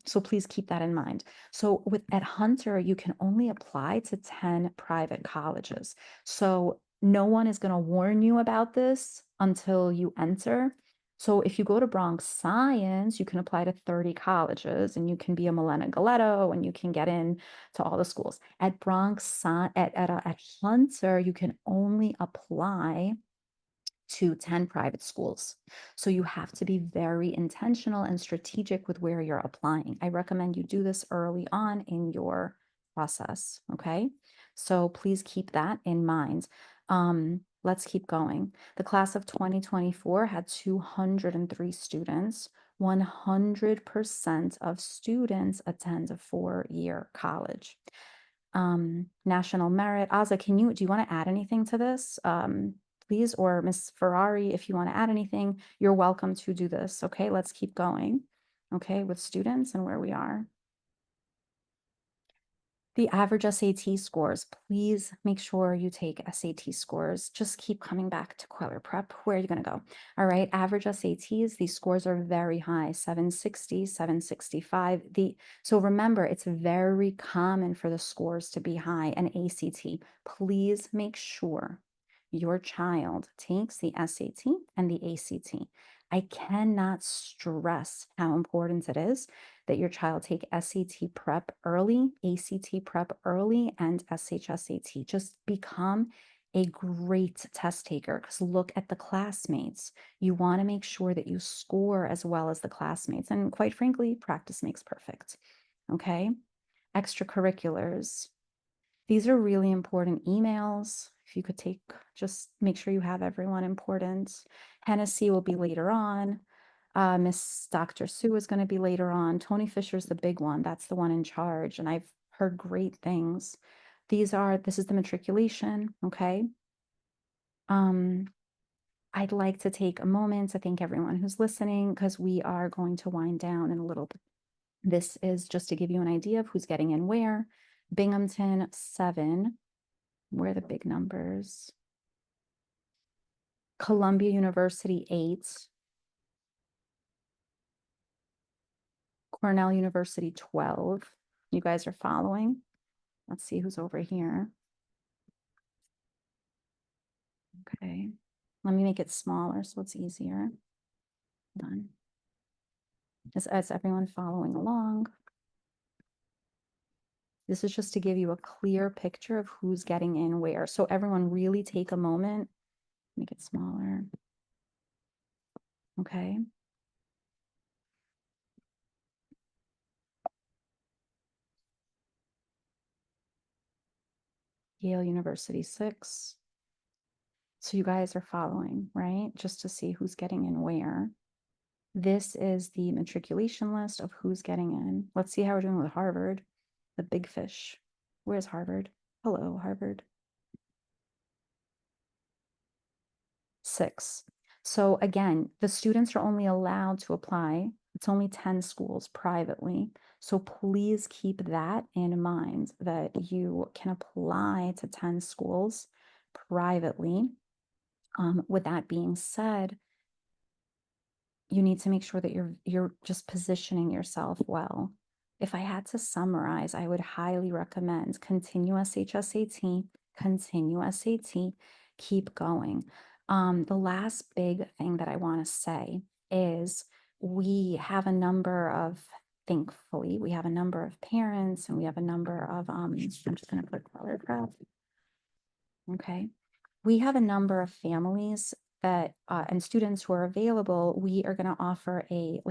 So please keep that in mind. So at Hunter, you can only apply to 10 private colleges. So no one is going to warn you about this until you enter. So if you go to Bronx Science, you can apply to 30 colleges and you can be a Milena Galetto and you can get in to all the schools. At Bronx at Hunter, you can only apply to 10 private schools. So you have to be very intentional and strategic with where you're applying. I recommend you do this early on in your process, okay? So please keep that in mind. Let's keep going. The class of 2024 had 203 students. 100% of students attend a 4-year college. National merit. Aza, do you want to add anything to this? Please, or Miss Ferrari, if you want to add anything, you're welcome to do this. Okay, let's keep going. Okay, with students and where we are. The average SAT scores, please make sure you take SAT scores. Just keep coming back to Kweller Prep. Where are you going to go? All right, average SATs, these scores are very high, 760, 765. So remember, it's very common for the scores to be high. And ACT, please make sure your child takes the SAT and the ACT. I cannot stress how important it is that your child take SAT prep early, ACT prep early, and SHSAT. Just become a great test taker, because look at the classmates. You want to make sure that you score as well as the classmates. And quite frankly, practice makes perfect. Okay? Extracurriculars. These are really important emails. If you could just make sure you have everyone important. Hennessy will be later on. Miss Dr. Sue is going to be later on. Tony Fisher's the big one. That's the one in charge. And I've heard great things. This is the matriculation. Okay. I'd like to take a moment to thank everyone who's listening, because we are going to wind down in a little bit. This is just to give you an idea of who's getting in where. Binghamton 7. Where are the big numbers? Columbia University 8. Cornell University 12. You guys are following? Let's see who's over here. Okay. Let me make it smaller so it's easier. Done. Is everyone following along? This is just to give you a clear picture of who's getting in where. So everyone really take a moment, make it smaller. Okay. Yale University 6. So you guys are following, right? Just to see who's getting in where. This is the matriculation list of who's getting in. Let's see how we're doing with Harvard, the big fish. Where's Harvard? Hello, Harvard. 6. So again, the students are only allowed to apply. It's only 10 schools privately. So please keep that in mind, that you can apply to 10 schools privately. With that being said, you need to make sure that you're just positioning yourself well. If I had to summarize, I would highly recommend continue SHSAT, continue SAT, keep going. The last big thing that I want to say is thankfully, we have a number of parents, and we have a number of, I'm just going to put Kweller Prep. Okay. We have a number of families that and students who are available. We are going to offer a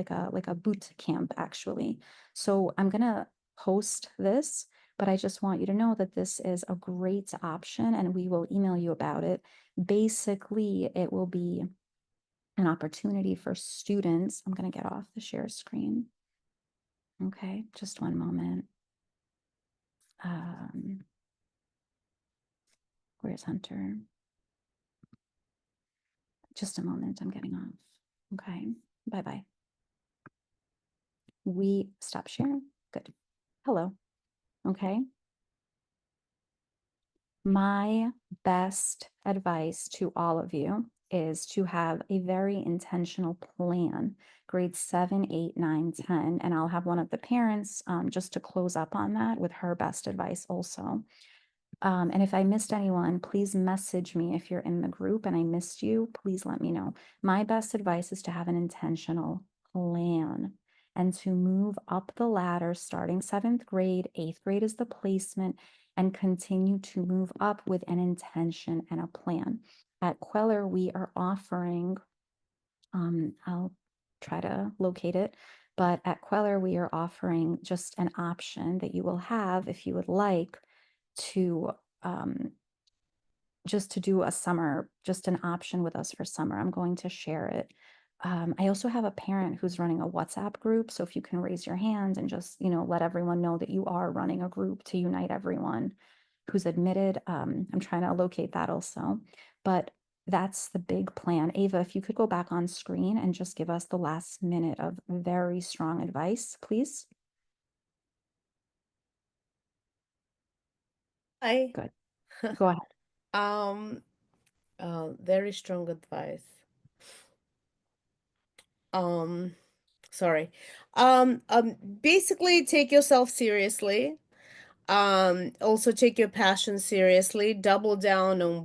boot camp, actually. So I'm going to post this, but I just want you to know that this is a great option, and we will email you about it. Basically, it will be an opportunity for students. I'm going to get off the share screen. Okay, just one moment. Where's Hunter? Just a moment, I'm getting off. Okay, bye-bye. We stop sharing. Good. Hello. Okay. My best advice to all of you is to have a very intentional plan, grades 7, 8, 9, 10, and I'll have one of the parents just to close up on that with her best advice also. And if I missed anyone, please message me if you're in the group and I missed you, please let me know. My best advice is to have an intentional plan and to move up the ladder starting 7th grade, 8th grade is the placement, and continue to move up with an intention and a plan. At Kweller, we are offering, I'll try to locate it, but at Kweller, we are offering just an option that you will have if you would like to just to do a summer, just an option with us for summer. I'm going to share it. I also have a parent who's running a WhatsApp group. So if you can raise your hand and just, let everyone know that you are running a group to unite everyone who's admitted. I'm trying to locate that also. But that's the big plan. Ava, if you could go back on screen and just give us the last minute of very strong advice, please. Hi. Good. Go ahead. Very strong advice. Sorry. Basically take yourself seriously. Also take your passion seriously. Double down on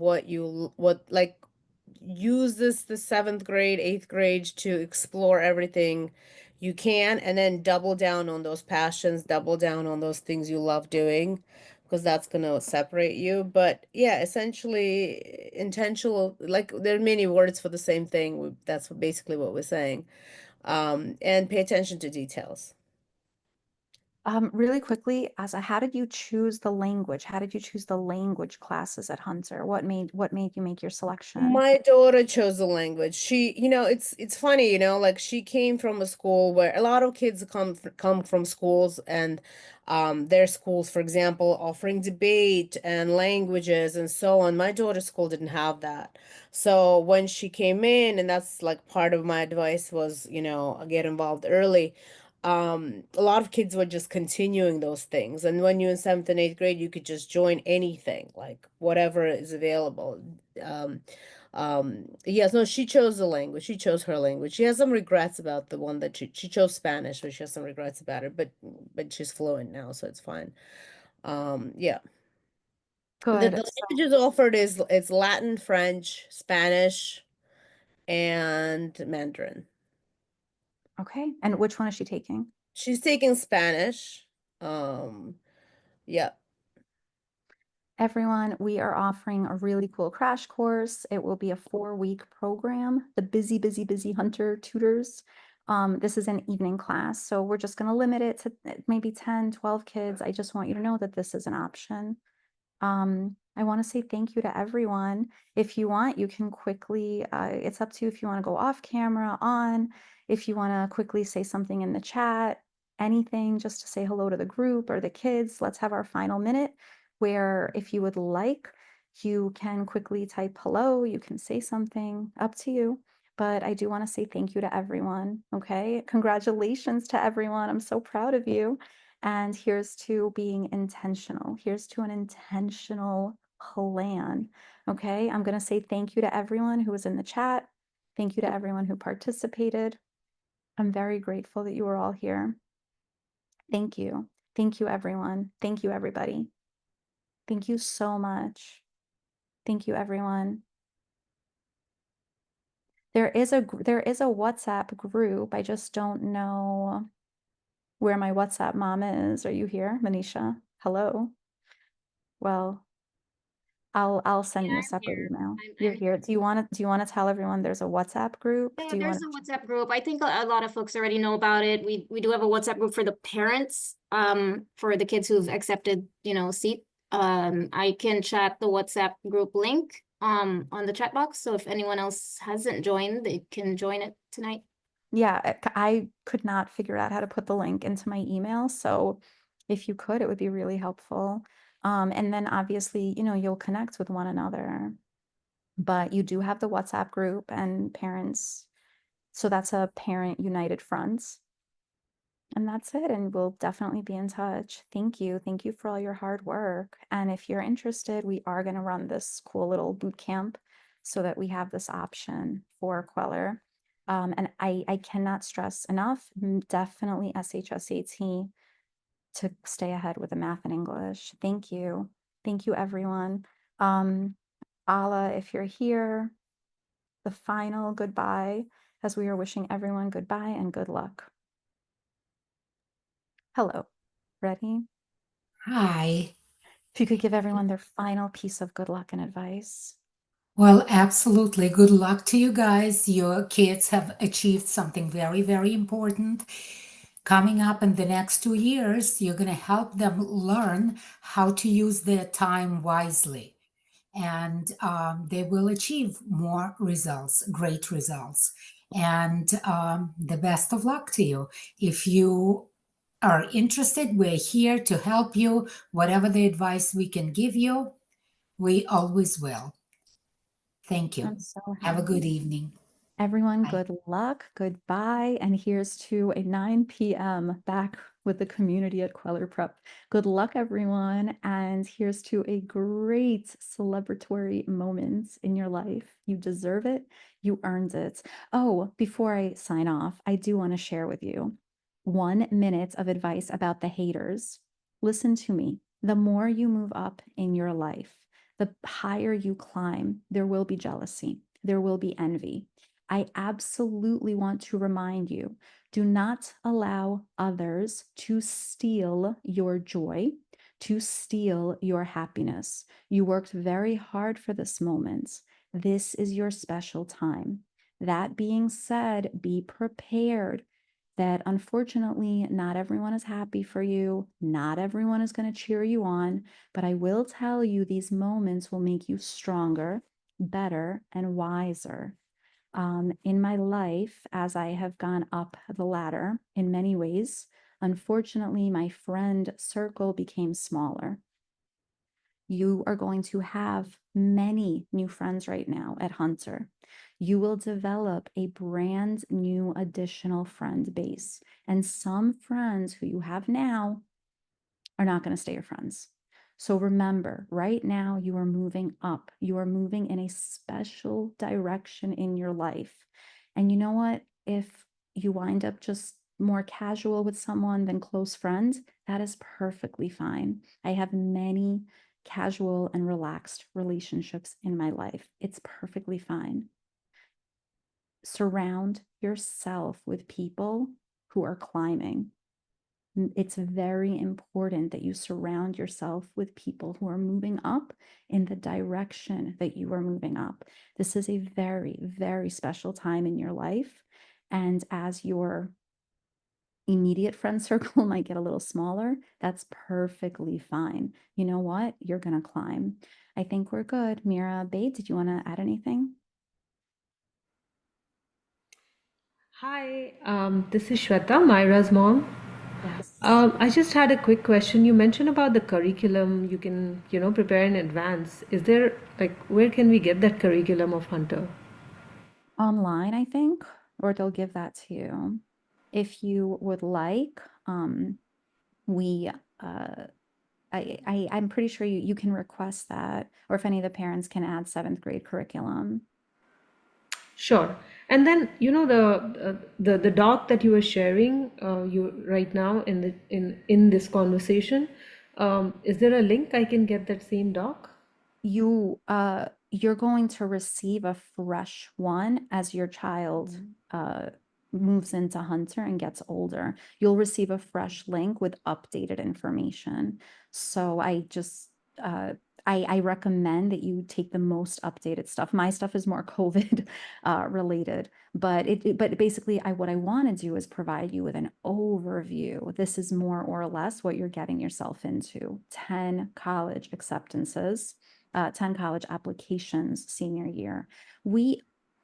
use the 7th grade, 8th grade to explore everything you can, and then double down on those passions, double down on those things you love doing, because that's going to separate you. But yeah, essentially intentional, like there are many words for the same thing. That's basically what we're saying. And pay attention to details. Really quickly, how did you choose the language? How did you choose the language classes at Hunter? What made you make your selection? My daughter chose the language. She, it's funny, like she came from a school where a lot of kids come from schools, and their schools, for example, offering debate and languages and so on. My daughter's school didn't have that. So when she came in, and that's like part of my advice was, get involved early. A lot of kids were just continuing those things. And when you're in 7th and 8th grade, you could just join anything, like whatever is available. Yes, no, she chose the language. She chose her language. She has some regrets about the one that she chose Spanish, but she has some regrets about it, but she's fluent now, so it's fine. Yeah. Good. The languages offered it's Latin, French, Spanish, and Mandarin. Okay. And which one is she taking? She's taking Spanish. Yeah. Everyone, we are offering a really cool crash course. It will be a 4-week program, the Busy, Busy, Busy Hunter Tutors. This is an evening class, so we're just going to limit it to maybe 10, 12 kids. I just want you to know that this is an option. I want to say thank you to everyone. If you want, you can quickly, it's up to you if you want to go off camera, on, if you want to quickly say something in the chat, anything just to say hello to the group or the kids. Let's have our final minute where if you would like, you can quickly type hello, you can say something, up to you. But I do want to say thank you to everyone. Okay. Congratulations to everyone. I'm so proud of you. And here's to being intentional. Here's to an intentional plan. Okay. I'm going to say thank you to everyone who was in the chat. Thank you to everyone who participated. I'm very grateful that you were all here. Thank you. Thank you, everyone. Thank you, everybody. Thank you so much. Thank you, everyone. There is a WhatsApp group. I just don't know where my WhatsApp mom is. Are you here, Manisha? Hello. Well, I'll send you a separate email. You're here. Do you want to tell everyone there's a WhatsApp group? Yeah, Do you there's want a WhatsApp group. I think a lot of folks already know about it. We do have a WhatsApp group for the parents, for the kids who've accepted, seat. I can chat the WhatsApp group link on the chat box. So if anyone else hasn't joined, they can join it tonight. Yeah, I could not figure out how to put the link into my email. So if you could, it would be really helpful. And then obviously, you'll connect with one another. But you do have the WhatsApp group and parents. So that's a Parent United Front. And that's it. And we'll definitely be in touch. Thank you. Thank you for all your hard work. And if you're interested, we are going to run this cool little boot camp so that we have this option for Kweller. And I cannot stress enough, definitely SHSAT to stay ahead with the math and English. Thank you. Thank you, everyone. Ala, if you're here, the final goodbye as we are wishing everyone goodbye and good luck. Hello. Ready? Hi. If you could give everyone their final piece of good luck and advice. Well, absolutely. Good luck to you guys. Your kids have achieved something very, very important. Coming up in the next 2 years, you're going to help them learn how to use their time wisely. And they will achieve more results, great results. And the best of luck to you. If you are interested, we're here to help you. Whatever the advice we can give you, we always will. Thank you. I'm so Have a good happy. evening. Everyone, Bye. good luck, goodbye, and here's to a 9 p.m. back with the community at Kweller Prep. Good luck, everyone, and here's to a great celebratory moment in your life. You deserve it, you earned it. Oh, before I sign off, I do want to share with you 1 minute of advice about the haters. Listen to me. The more you move up in your life, the higher you climb, there will be jealousy, there will be envy. I absolutely want to remind you, do not allow others to steal your joy, to steal your happiness. You worked very hard for this moment. This is your special time. That being said, be prepared that unfortunately, not everyone is happy for you. Not everyone is going to cheer you on. But I will tell you, these moments will make you stronger, better, and wiser. In my life, as I have gone up the ladder in many ways, unfortunately, my friend circle became smaller. You are going to have many new friends right now at Hunter. You will develop a brand new additional friend base. And some friends who you have now are not going to stay your friends. So remember, right now you are moving up. You are moving in a special direction in your life. And you know what? If you wind up just more casual with someone than close friends, that is perfectly fine. I have many casual and relaxed relationships in my life. It's perfectly fine. Surround yourself with people who are climbing. It's very important that you surround yourself with people who are moving up in the direction that you are moving up. This is a very, very special time in your life. And as your immediate friend circle might get a little smaller, that's perfectly fine. You know what? You're going to climb. I think we're good. Mira, Babe, did you want to add anything? Hi, this is Shweta, Myra's mom. Yes. I just had a quick question. You mentioned about the curriculum you can, prepare in advance. Is there, where can we get that curriculum of Hunter? Online, I think, or they'll give that to you. If you would like, we I'm pretty sure you can request that, or if any of the parents can add 7th grade curriculum. Sure. And then, the doc that you were sharing, you right now in in this conversation, is there a link I can get that same doc? You're going to receive a fresh one as your child moves into Hunter and gets older. You'll receive a fresh link with updated information. So I just I recommend that you take the most updated stuff. My stuff is more COVID related, but but basically what I want to do is provide you with an overview. This is more or less what you're getting yourself into. 10 college acceptances, 10 college applications senior year. We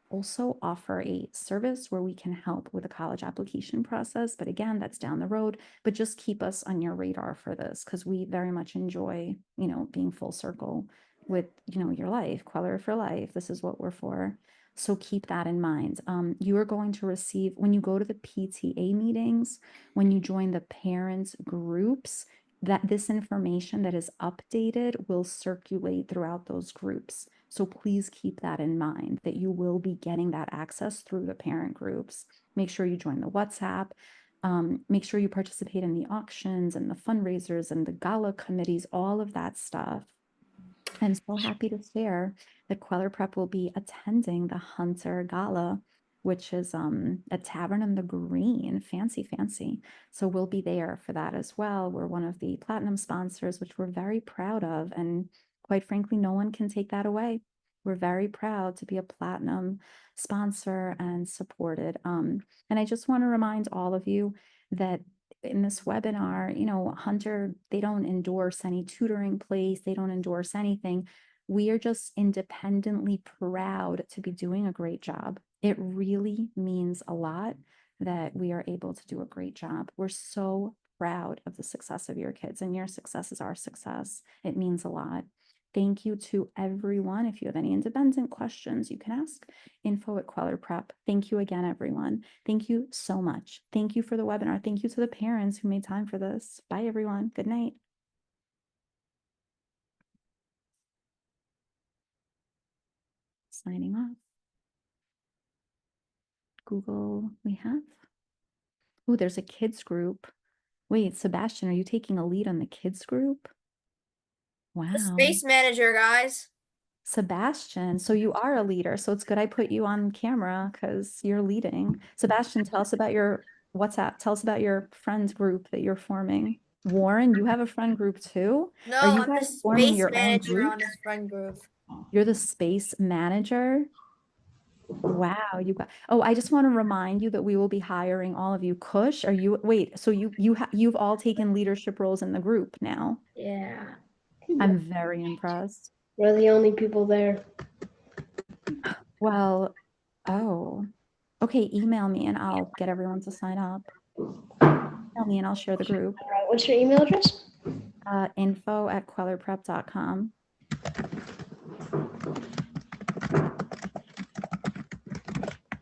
also offer a service where we can help with the college application process. But again, that's down the road. But just keep us on your radar for this because we very much enjoy, being full circle with, your life, Queller for life. This is what we're for. So keep that in mind. You are going to receive, when you go to the PTA meetings, when you join the parents groups, that this information that is updated will circulate throughout those groups. So please keep that in mind that you will be getting that access through the parent groups. Make sure you join the WhatsApp. Make sure you participate in the auctions and the fundraisers and the gala committees, all of that stuff. I'm so happy to share that Kweller Prep will be attending the Hunter Gala, which is a tavern in the green, fancy, fancy. So we'll be there for that as well. We're one of the platinum sponsors, which we're very proud of. And quite frankly, no one can take that away. We're very proud to be a platinum sponsor and supported. And I just want to remind all of you that in this webinar, you know, Hunter, they don't endorse any tutoring place, they don't endorse anything. We are just independently proud to be doing a great job. It really means a lot that we are able to do a great job. We're so proud of the success of your kids, and your success is our success. It means a lot. Thank you to everyone. If you have any independent questions, you can ask info@Kweller Prep. Thank you again, everyone. Thank you so much. Thank you for the webinar. Thank you to the parents who made time for this. Bye, everyone. Good night. Signing off. Google, we have. Oh, there's a kids group. Wait, Sebastian, are you taking a lead on the kids group? Wow. Space manager, guys. Sebastian, so you are a leader. So it's good I put you on camera because you're leading. Sebastian, tell us about your WhatsApp. Tell us about your friends group that you're forming. Warren, you have a friend group too? No, Are you I'm the guys forming space your own manager group? on this friend group. You're the space manager? Wow, you got. Oh, I just want to remind you that we will be hiring all of you. Kush, are you? Wait, so you've all taken leadership roles in the group now. Yeah, I'm very impressed. we're the only people there. Well, oh, okay. Email me and I'll get everyone to sign up. Email me and I'll share the group. All right, what's your email address? Info@quellerprep.com.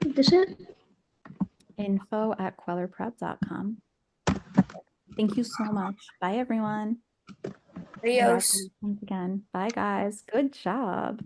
This it? Info@quellerprep.com. Thank you so much. Bye, everyone. Adios. Congratulations again. Bye, guys. Good job.